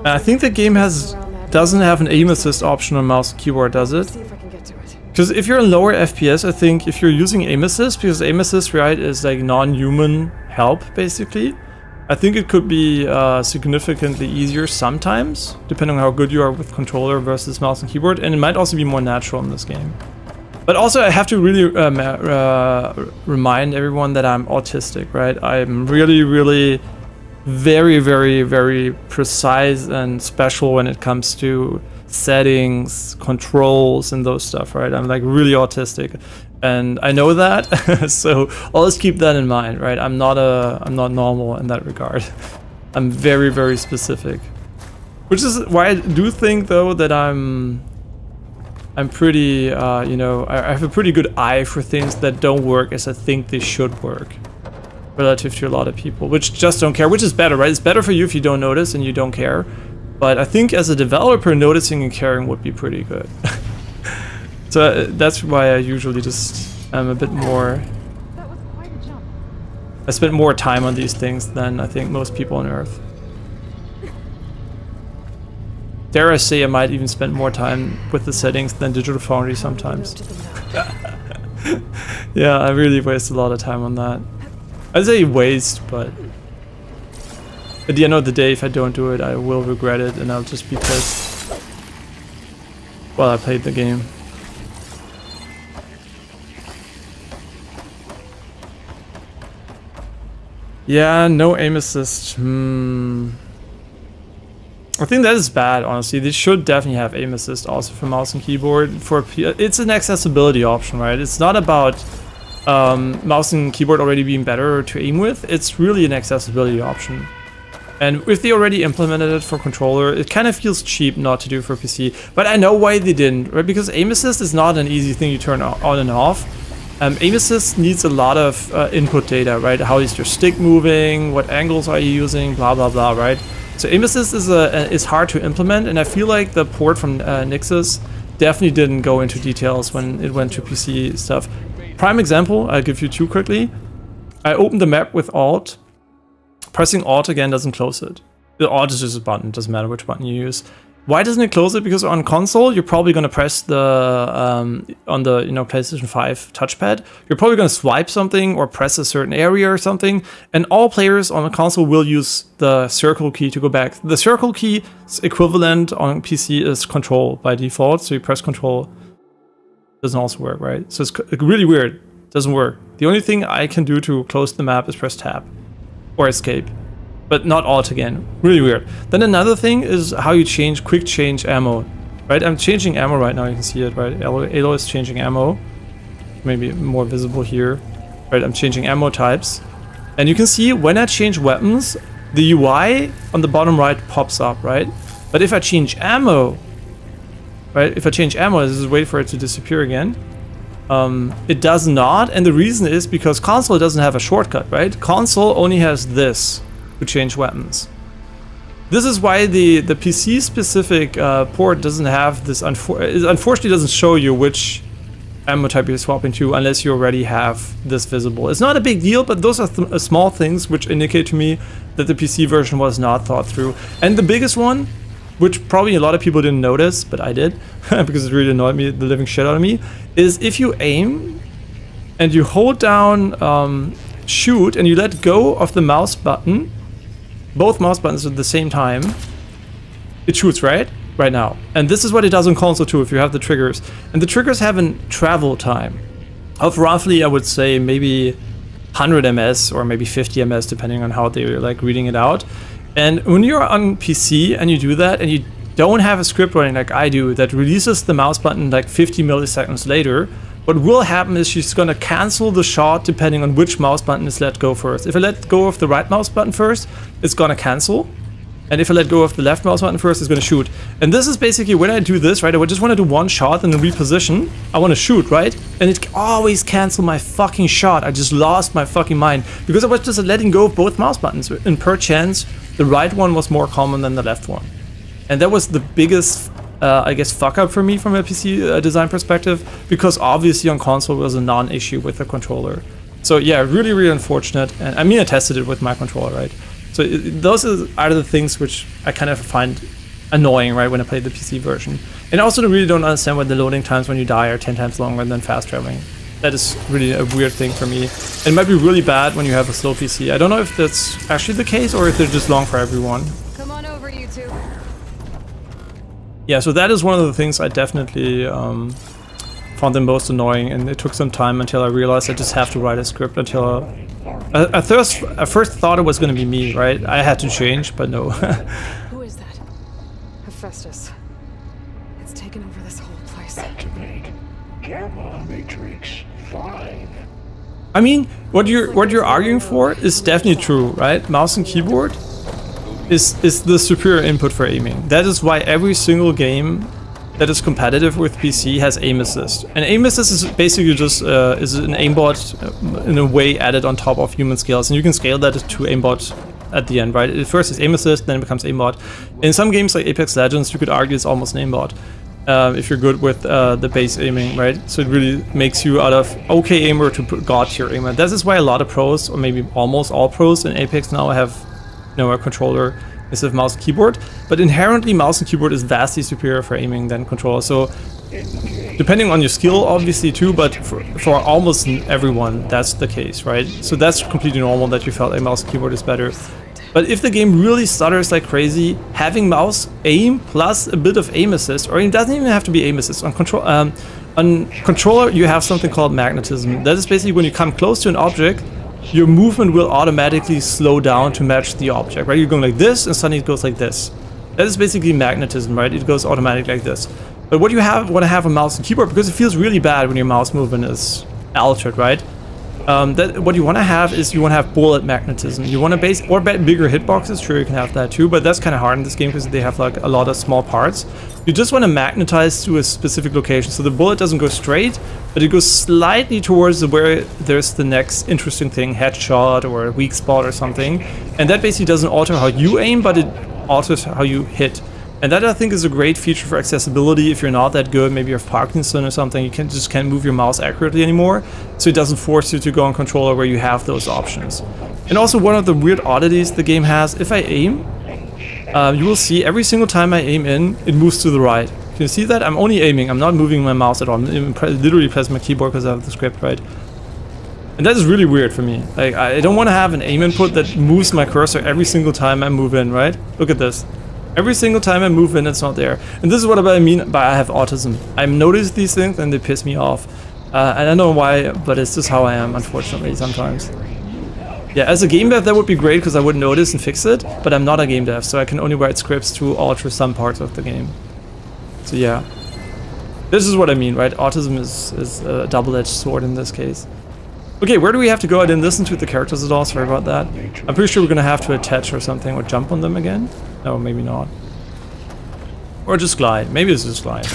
I think the game doesn't have an aim assist option on mouse and keyboard, does it? Because if you're in lower FPS, I think if you're using aim assist, because aim assist, right, is like non-human help, basically. I think it could be significantly easier sometimes, depending on how good you are with controller versus mouse and keyboard, and it might also be more natural in this game. But also I have to really remind everyone that I'm autistic, right? I'm really very precise and special when it comes to settings, controls, and those stuff, right? I'm like really autistic, and I know that. So always keep that in mind, right? I'm not normal in that regard. I'm very specific, which is why I do think though that I'm pretty you know, I have a pretty good eye for things that don't work as I think they should work, relative to a lot of people, which just don't care, which is better, right? It's better for you if you don't notice and you don't care. But I think as a developer, noticing and caring would be pretty good. So that's why I usually just am a bit more... I spend more time on these things than I think most people on Earth. Dare I say I might even spend more time with the settings than Digital Foundry sometimes. Yeah, I really waste a lot of time on that. I say waste, but at the end of the day, if I don't do it, I will regret it, and I'll just be pissed while I played the game. Yeah, no aim assist. I think that is bad, honestly. They should definitely have aim assist also for mouse and keyboard. It's an accessibility option, right? It's not about mouse and keyboard already being better to aim with. It's really an accessibility option. And if they already implemented it for controller, it kind of feels cheap not to do for PC. But I know why they didn't, right? Because aim assist is not an easy thing you turn on and off. Aim assist needs a lot of input data, right? How is your stick moving? What angles are you using? Blah blah blah, right? So aim assist is hard to implement, and I feel like the port from Nixus definitely didn't go into details when it went to PC stuff. Prime example, I'll give you two quickly. I opened the map with Alt. Pressing Alt again doesn't close it. The Alt is just a button, doesn't matter which button you use. Why doesn't it close it? Because on console, you're probably going to press the, on the, you know, PlayStation 5 touchpad, you're probably going to swipe something or press a certain area or something, and all players on the console will use the circle key to go back. The circle key's equivalent on PC is control by default, so you press control. Doesn't also work, right? So it's really weird. Doesn't work. The only thing I can do to close the map is press tab or escape. But not Alt again. Really weird. Then another thing is how you change quick change ammo. Right? I'm changing ammo right now, you can see it, right? Aloy is changing ammo. Maybe more visible here. Right, I'm changing ammo types. And you can see when I change weapons, the UI on the bottom right pops up, right? But if I change ammo, right? If I change ammo, this is wait for it to disappear again. It does not, and the reason is because console doesn't have a shortcut, right? Console only has this to change weapons. This is why the PC specific port doesn't have this, unfortunately doesn't show you which ammo type you're swapping to unless you already have this visible. It's not a big deal, but those are small things which indicate to me that the PC version was not thought through. And the biggest one, which probably a lot of people didn't notice, but I did, because it really annoyed me, the living shit out of me, is if you aim and you hold down shoot and you let go of the mouse button, both mouse buttons at the same time, it shoots, right now. And this is what it does on console too, if you have the triggers. And the triggers have a travel time of roughly, I would say, maybe 100 ms or maybe 50 ms, depending on how they're like reading it out. And when you're on PC and you do that and you don't have a script running like I do that releases the mouse button like 50 milliseconds later, what will happen is she's going to cancel the shot depending on which mouse button is let go first. If I let go of the right mouse button first, it's going to cancel. And if I let go of the left mouse button first, it's going to shoot. And this is basically when I do this, right? I would just want to do one shot and then reposition. I want to shoot, right? And it always canceled my fucking shot. I just lost my fucking mind because I was just letting go of both mouse buttons. And per chance, the right one was more common than the left one. And that was the biggest I guess fuck up for me from a PC design perspective, because obviously on console was a non-issue with the controller. So yeah, really unfortunate. And I mean, I tested it with my controller, right? So those are the things which I kind of find annoying, right, when I play the PC version. And I also really don't understand why the loading times when you die are 10 times longer than fast traveling. That is really a weird thing for me. It might be really bad when you have a slow PC. I don't know if that's actually the case or if they're just long for everyone. Come on over, you two. Yeah, so that is one of the things I definitely found them most annoying, and it took some time until I realized I just have to write a script until... I first thought it was going to be me, right? I had to change, but no. Who is that? Hephaestus. It's taken over this whole place. Activate Gamma Matrix 5. I mean, what you're arguing for is definitely true, right? Mouse and keyboard is the superior input for aiming. That is why every single game that is competitive with PC has aim assist. And aim assist is basically just is an aimbot in a way added on top of human skills, and you can scale that to aimbot at the end, right? First it's aim assist, then it becomes aimbot. In some games like Apex Legends, you could argue it's almost an aimbot. If you're good with the base aiming, right? So it really makes you out of okay aimer to god tier aimer. That is why a lot of pros, or maybe almost all pros in Apex now have, you know, a controller instead of mouse and keyboard. But inherently, mouse and keyboard is vastly superior for aiming than controller. So depending on your skill, obviously too, but for almost everyone, that's the case, right? So that's completely normal that you felt like mouse and keyboard is better. But if the game really stutters like crazy, having mouse aim plus a bit of aim assist, or it doesn't even have to be aim assist, on controller you have something called magnetism. That is basically when you come close to an object, your movement will automatically slow down to match the object, right? You're going like this and suddenly it goes like this. That is basically magnetism, right? It goes automatically like this. But what you want to have a mouse and keyboard, because it feels really bad when your mouse movement is altered, right? What you want to have is you want to have bullet magnetism. You want to bigger hitboxes. Sure, you can have that too, but that's kind of hard in this game because they have like a lot of small parts. You just want to magnetize to a specific location, so the bullet doesn't go straight, but it goes slightly towards where there's the next interesting thing, headshot or a weak spot or something. And that basically doesn't alter how you aim, but it alters how you hit. And that, I think, is a great feature for accessibility. If you're not that good, maybe you have Parkinson or something, you just can't move your mouse accurately anymore, so it doesn't force you to go on controller where you have those options. And also, one of the weird oddities the game has, if I aim, you will see every single time I aim in, it moves to the right. Can you see that? I'm only aiming, I'm not moving my mouse at all. I'm literally pressing my keyboard because I have the script, right? And that is really weird for me. Like, I don't want to have an aim input that moves my cursor every single time I move in, right? Look at this. Every single time I move in, it's not there. And this is what I mean by I have autism. I've noticed these things and they piss me off. I don't know why, but it's just how I am, unfortunately, sometimes. Yeah, as a game dev, that would be great because I would notice and fix it, but I'm not a game dev, so I can only write scripts to alter some parts of the game. So yeah. This is what I mean, right? Autism is a double-edged sword in this case. Okay, where do we have to go? I didn't listen to the characters at all, sorry about that. I'm pretty sure we're gonna have to attach or something, or jump on them again. No, maybe not. Or just glide. Maybe it's just glide.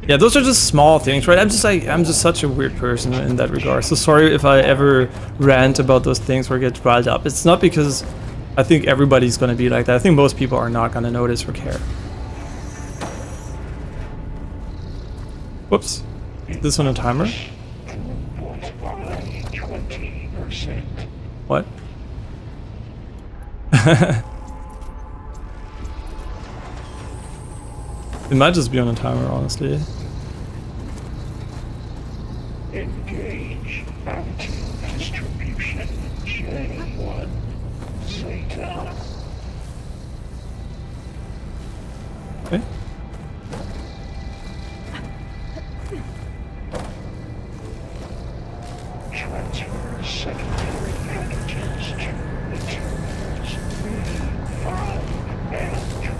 Yeah, those are just small things, right? I'm just such a weird person in that regard. So sorry if I ever rant about those things or get riled up. It's not because I think everybody's gonna be like that. I think most people are not gonna notice or care. Whoops. Is this on a timer? What? It might just be on a timer, honestly. Engage active distribution J1 Zeta. Okay. Transfer secondary packages to materials B5 and 12.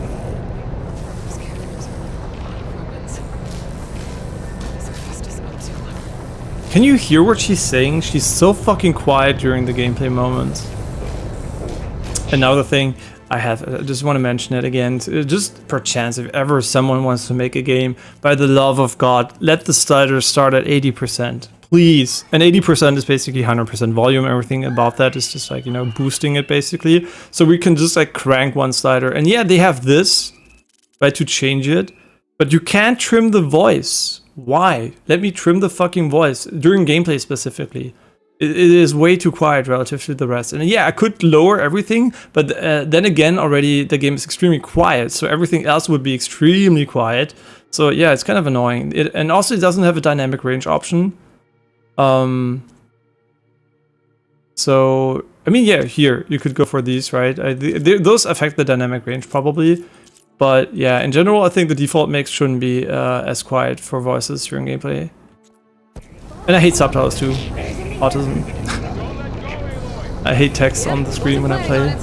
Can you hear what she's saying? She's so fucking quiet during the gameplay moments. Another thing I just want to mention it again, just perchance if ever someone wants to make a game, by the love of God, let the sliders start at 80%. Please. And 80% is basically 100% volume. Everything above that is just like, you know, boosting it basically. So we can just like crank one slider. And yeah, they have this, right, to change it. But you can't trim the voice. Why? Let me trim the fucking voice during gameplay specifically. It is way too quiet relative to the rest. And yeah, I could lower everything, but then again, already the game is extremely quiet, so everything else would be extremely quiet. So yeah, it's kind of annoying. And also, it doesn't have a dynamic range option. So I mean, yeah, here you could go for these, right? Those affect the dynamic range probably. But yeah, in general, I think the default mix shouldn't be as quiet for voices during gameplay. And I hate subtitles too. Autism. I hate text on the screen when I play.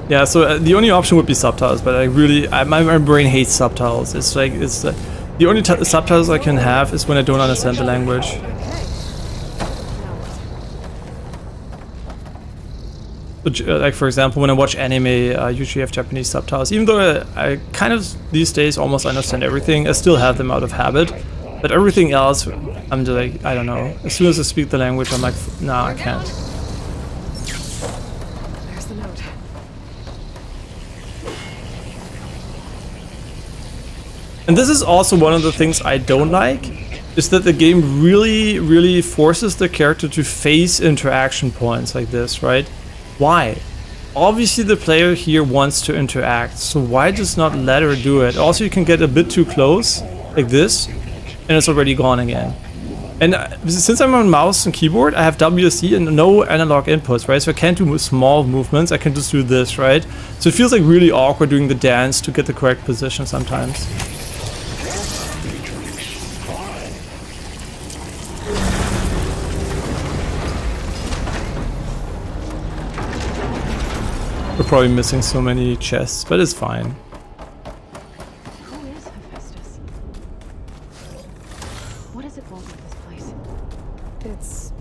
Yeah, so the only option would be subtitles, but my brain hates subtitles. It's like, the only subtitles I can have is when I don't understand the language. Like for example, when I watch anime, I usually have Japanese subtitles. Even though I kind of these days almost understand everything, I still have them out of habit. But everything else, I'm just like, I don't know. As soon as I speak the language, I'm like, nah, I can't. There's the note. And this is also one of the things I don't like, is that the game really, really forces the character to face interaction points like this, right? Why? Obviously the player here wants to interact, so why just not let her do it? Also, you can get a bit too close, like this, and it's already gone again. And since I'm on mouse and keyboard, I have WSD and no analog inputs, right? So I can't do small movements, I can just do this, right? So it feels like really awkward doing the dance to get the correct position sometimes. We're probably missing so many chests, but it's fine. Who is Hephaestus? What does it want with this place? It's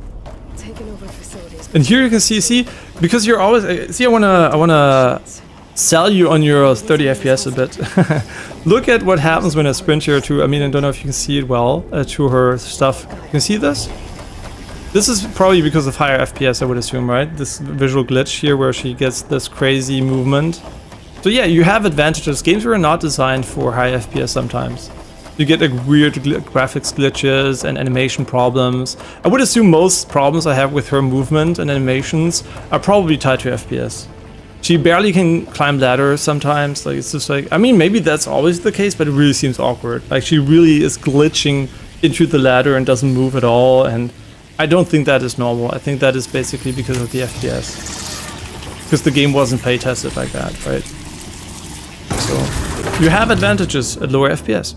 taken over facilities. And here you can see, because you're always, see, I wanna sell you on your 30 FPS a bit. Look at what happens when I sprint here to, I mean, I don't know if you can see it well, to her stuff. You can see this? This is probably because of higher FPS, I would assume, right? This visual glitch here where she gets this crazy movement. So yeah, you have advantages. Games were not designed for high FPS sometimes. You get like weird graphics glitches and animation problems. I would assume most problems I have with her movement and animations are probably tied to FPS. She barely can climb ladders sometimes. Like, it's just like, I mean, maybe that's always the case, but it really seems awkward. Like, she really is glitching into the ladder and doesn't move at all, and I don't think that is normal. I think that is basically because of the FPS. Because the game wasn't play tested like that, right? So, you have advantages at lower FPS.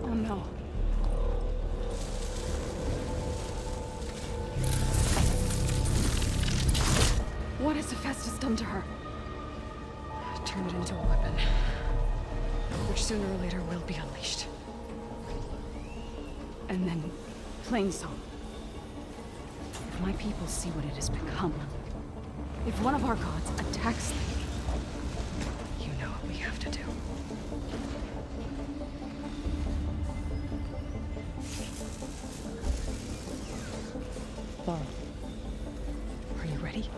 Oh no. What has Hephaestus done to her? Turn it into a weapon, which sooner or later will be unleashed. And then plain song. If my people see what it has become, if one of our gods attacks them, you know what we have to do. Well, are you ready?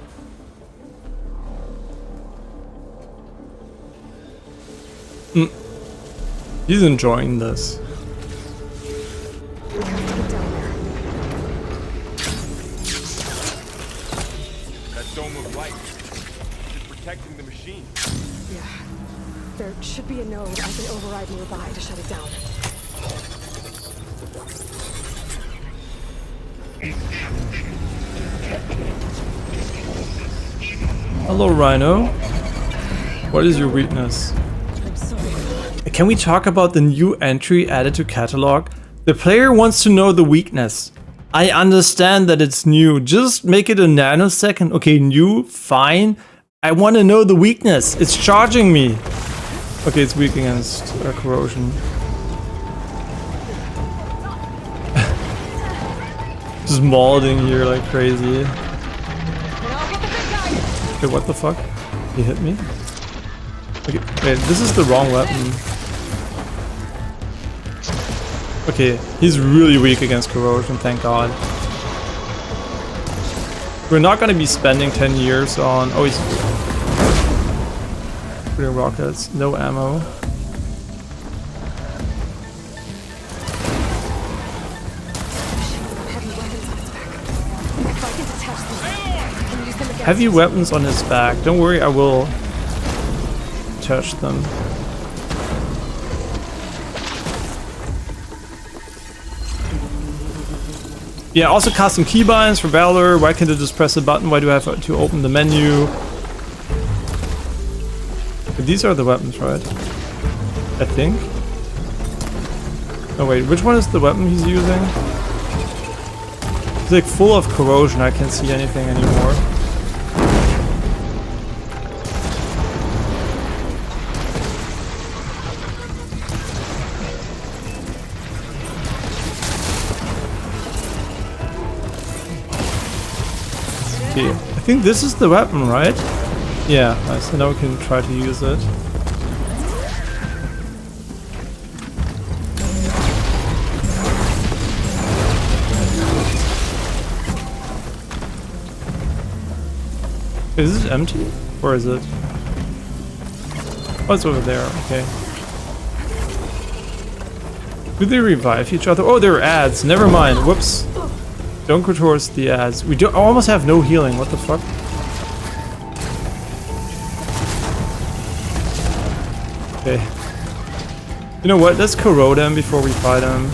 He's enjoying this. Protecting the machine. Yeah. There should be a node I can override nearby to shut it down. Hello, Rhino. What is your weakness? Can we talk about the new entry added to catalog? The player wants to know the weakness. I understand that it's new. Just make it a nanosecond. Okay, new, fine. I want to know the weakness. It's charging me. Okay, it's weak against corrosion. Just molding here like crazy. Okay, what the fuck? He hit me? Okay, wait, this is the wrong weapon. Okay, he's really weak against corrosion, thank god. We're not gonna be spending 10 years on... Oh, he's... shooting rockets, no ammo. Heavy weapons on his back. Don't worry, I will touch them. Yeah, also custom keybinds for Valor. Why can't I just press a button? Why do I have to open the menu? But these are the weapons, right? I think. Oh wait, which one is the weapon he's using? It's like full of corrosion. I can't see anything anymore. Okay, I think this is the weapon, right? Yeah, so now we can try to use it. Is it empty? Or is it? Oh, it's over there, okay. Do they revive each other? Oh, there are ads. Never mind. Whoops. Don't go towards the ads. We almost have no healing. What the fuck? Okay. You know what? Let's corrode him before we fight him.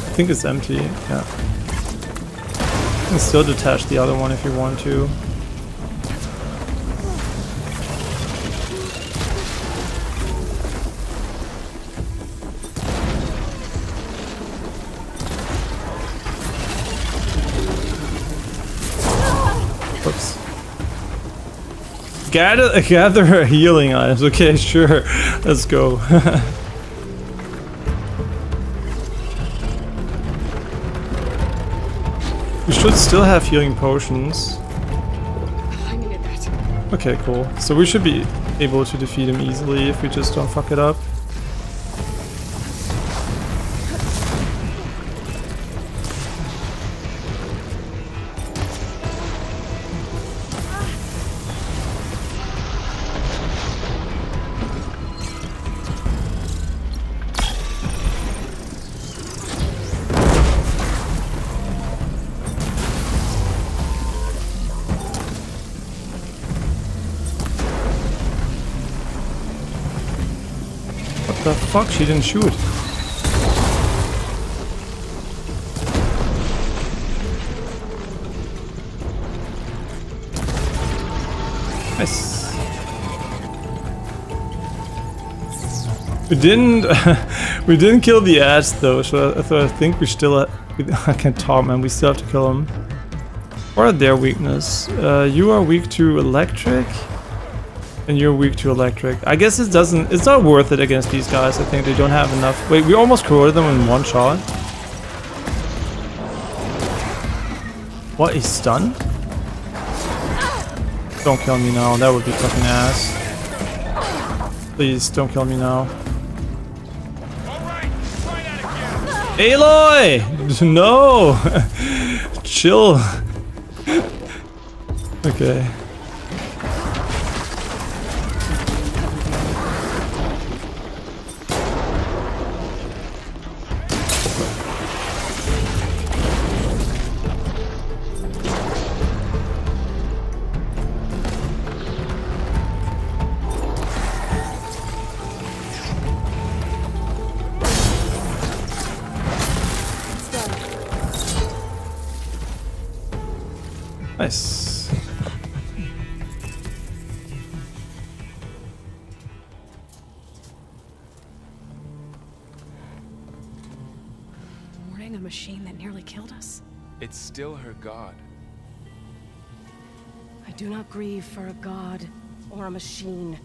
I think it's empty, yeah. You can still detach the other one if you want to. Oops. Gather healing items. Okay, sure. Let's go. We should still have healing potions. I needed that. Okay, cool. So we should be able to defeat him easily if we just don't fuck it up. What the fuck? She didn't shoot. Nice. We didn't kill the ads though, so I think we still I can't talk, man. We still have to kill them. What are their weakness? You are weak to electric. And you're weak to electric. I guess it's not worth it against these guys. I think they don't have enough. Wait, we almost corroded them in one shot. What, he's stunned? Don't kill me now, that would be fucking ass. Please, don't kill me now. Aloy! No! Chill. Okay. Nice. Warning a machine that nearly killed us? It's still her god. I do not grieve for a god or a machine,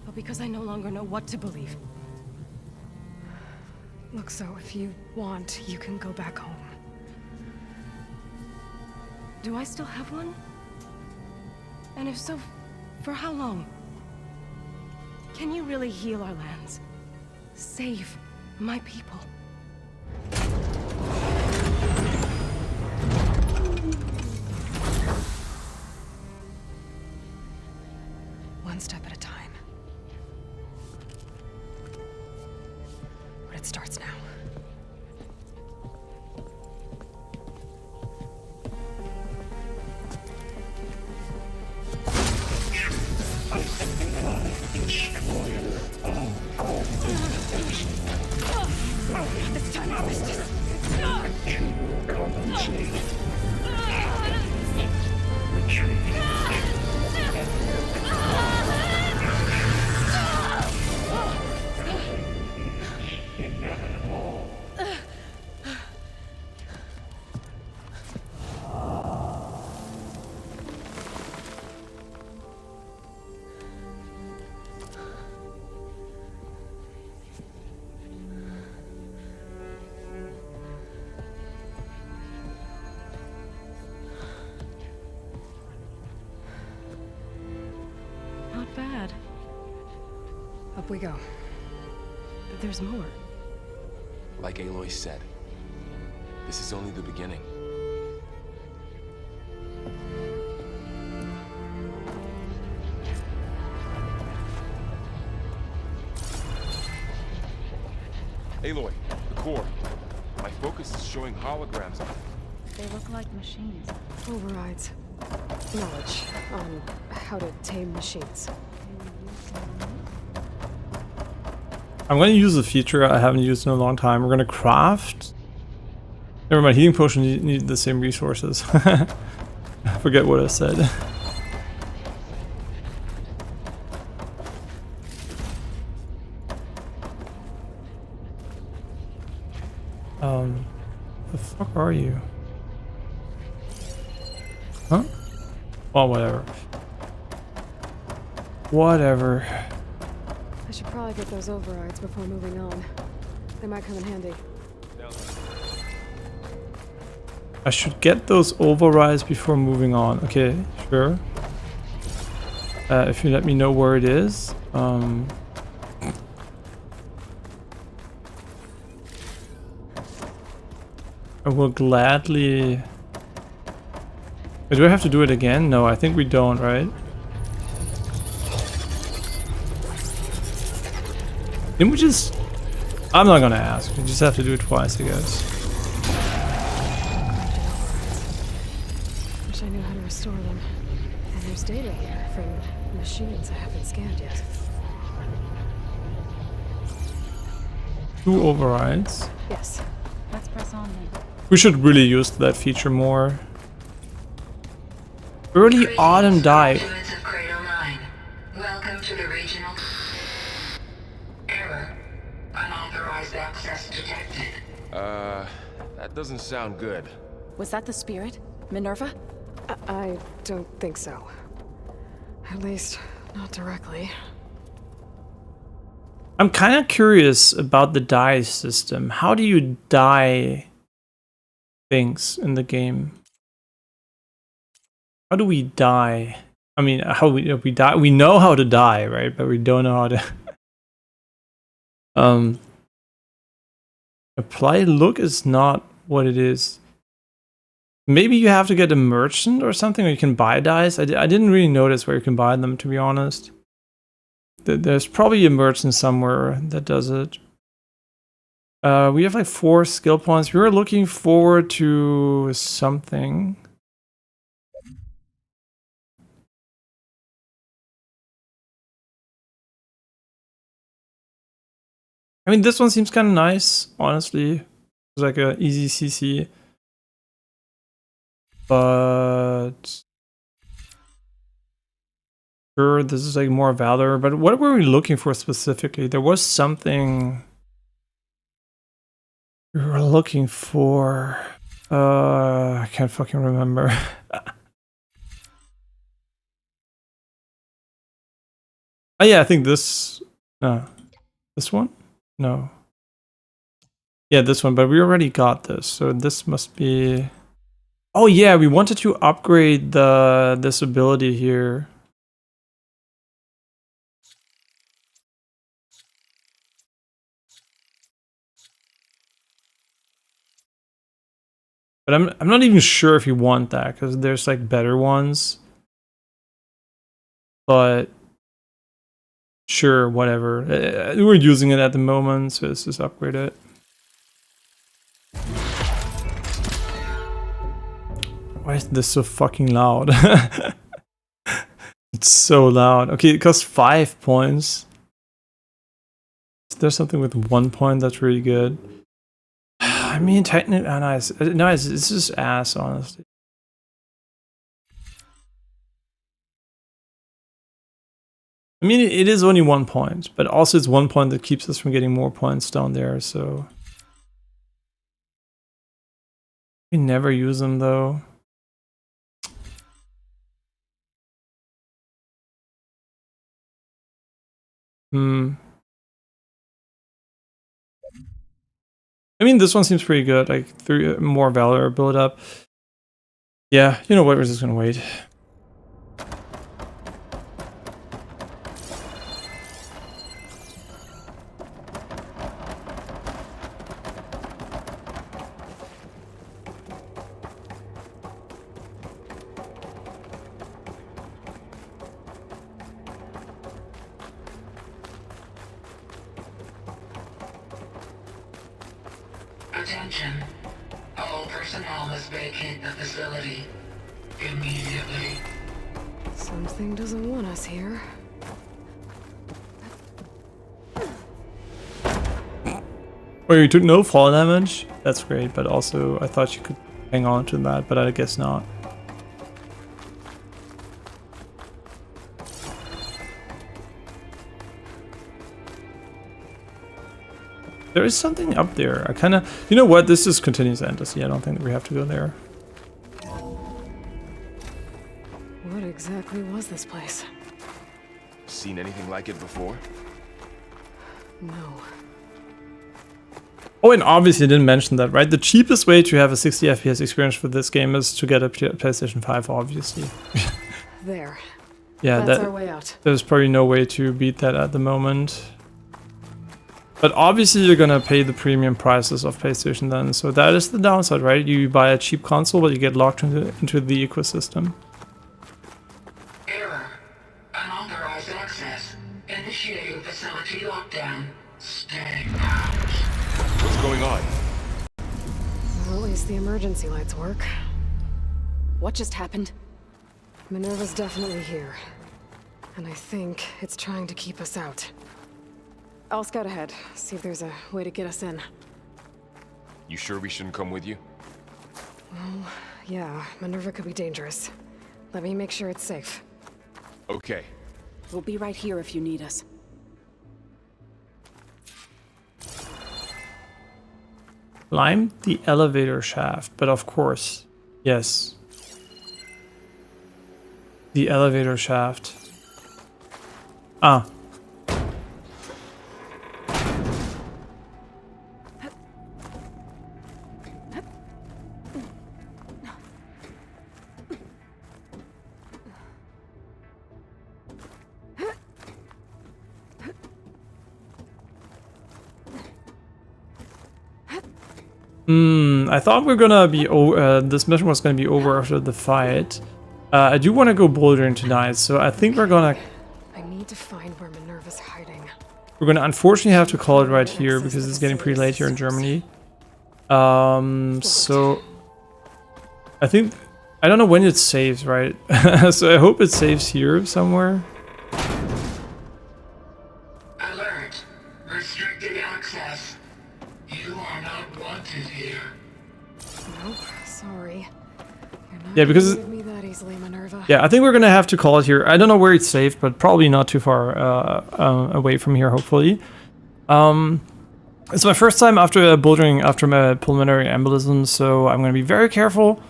but because I no longer know what to believe. Look, so if you want, you can go back home. Do I still have one? And if so, for how long? Can you really heal our lands? Save my people? One step at a time. bad. Up we go. There's more. Like Aloy said, this is only the beginning. Aloy, the core. My focus is showing holograms on it. They look like machines. Overrides. Knowledge on how to tame machines. I'm going to use a feature I haven't used in a long time. We're going to craft. Never mind, healing potions need the same resources. I forget what I said. The fuck are you? Huh? Oh, whatever. Whatever. I should probably get those overrides before moving on. They might come in handy. I should get those overrides before moving on. Okay, sure. If you let me know where it is. I will gladly... Do I have to do it again? No, I think we don't, right? Didn't we just... I'm not gonna ask. We just have to do it twice, I guess. Wish I knew how to restore them. And there's data here from machines I haven't scanned yet. 2 overrides. Yes. Let's press on then. We should really use that feature more. Early autumn dye. Welcome to the regional error. Unauthorized access detected. That doesn't sound good. Was that the spirit? Minerva? I don't think so. At least, not directly. I'm kind of curious about the dye system. How do you dye things in the game? How do we die? I mean, how we die? We know how to die, right? But we don't know how to. Apply look is not what it is. Maybe you have to get a merchant or something, or you can buy dyes. I didn't really notice where you can buy them, to be honest. There's probably a merchant somewhere that does it. We have like 4 skill points. We were looking forward to something. I mean, this one seems kind of nice, honestly. It's like a easy CC. But sure, this is like more valor. But what were we looking for specifically? There was something we were looking for. I can't fucking remember. Oh yeah, I think this. This one? No. Yeah, this one, but we already got this, so this must be... Oh yeah, we wanted to upgrade this ability here. But I'm not even sure if you want that, because there's like better ones. But sure, whatever. We're using it at the moment, so let's just upgrade it. Why is this so fucking loud? It's so loud. Okay, it costs 5 points. Is there something with 1 point that's really good? I mean, technically, nice. No, it's just ass, honestly. I mean, it is only 1 point, but also it's 1 point that keeps us from getting more points down there, so... We never use them, though. I mean, this one seems pretty good, like 3 more valor build up. Yeah, you know what, we're just gonna wait. Attention. All personnel must vacate the facility immediately. Something doesn't want us here. Well, you took no fall damage. That's great, but also I thought you could hang on to that, but I guess not. There is something up there. I kind of... You know what? This just continues endlessly. I don't think that we have to go there. What exactly was this place? Seen anything like it before? No. Oh, and obviously I didn't mention that, right? The cheapest way to have a 60 FPS experience for this game is to get a PlayStation 5, obviously. There. Yeah, that's our way out. There's probably no way to beat that at the moment. But obviously you're gonna pay the premium prices of PlayStation then, so that is the downside, right? You buy a cheap console, but you get locked into the ecosystem. Error. Unauthorized access. Initiating facility lockdown. Stay out. What's going on? Well, at least the emergency lights work. What just happened? Minerva's definitely here. And I think it's trying to keep us out. I'll scout ahead, see if there's a way to get us in. You sure we shouldn't come with you? Well, yeah, Minerva could be dangerous. Let me make sure it's safe. Okay. We'll be right here if you need us. Climb the elevator shaft, but of course, yes. The elevator shaft. Ah. I thought we were gonna be this mission was gonna be over after the fight. I do want to go bouldering tonight, so I think we're gonna... I need to find where Minerva's hiding. We're gonna unfortunately have to call it right here because it's getting pretty late here in Germany. So I think... I don't know when it saves, right? So I hope it saves here somewhere. Alert. Restricted access. You are not wanted here. Nope, sorry. You're not Yeah, because... gonna leave me that easily, Minerva. Yeah, I think we're gonna have to call it here. I don't know where it's saved, but probably not too far away from here, hopefully. It's my first time after bouldering after my pulmonary embolism, so I'm gonna be very careful.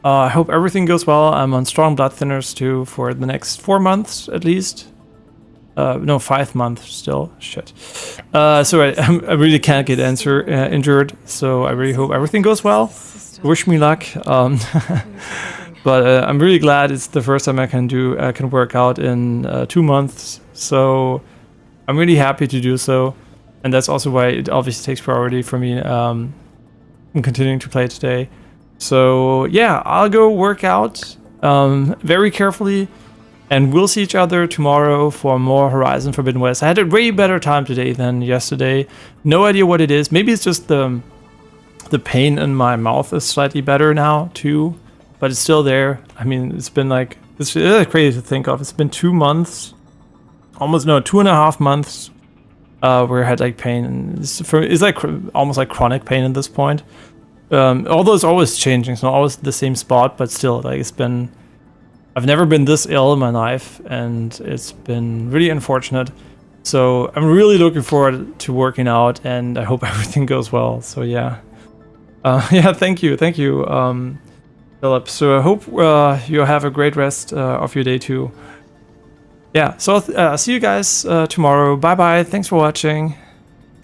I hope everything goes well. I'm on strong blood thinners too for the next 4 months at least. No, 5 months still. Shit. So I really can't get injured, so I really hope everything goes well. Wish me luck. But I'm really glad it's the first time I can work out in 2 months. So I'm really happy to do so, and that's also why it obviously takes priority for me. I'm continuing to play today. So yeah, I'll go work out very carefully, and we'll see each other tomorrow for more Horizon Forbidden West. I had a way better time today than yesterday. No idea what it is. Maybe it's just the pain in my mouth is slightly better now too, but it's still there. I mean, it's been like, it's crazy to think of. It's been 2 months, almost, no, 2.5 months where I had like pain, and it's like almost like chronic pain at this point. Although it's always changing, it's not always the same spot, but still, like, it's been... I've never been this ill in my life, and it's been really unfortunate. So I'm really looking forward to working out, and I hope everything goes well. So yeah. Yeah, thank you, Philip. So I hope you have a great rest of your day too. Yeah, so see you guys tomorrow. Bye-bye, thanks for watching.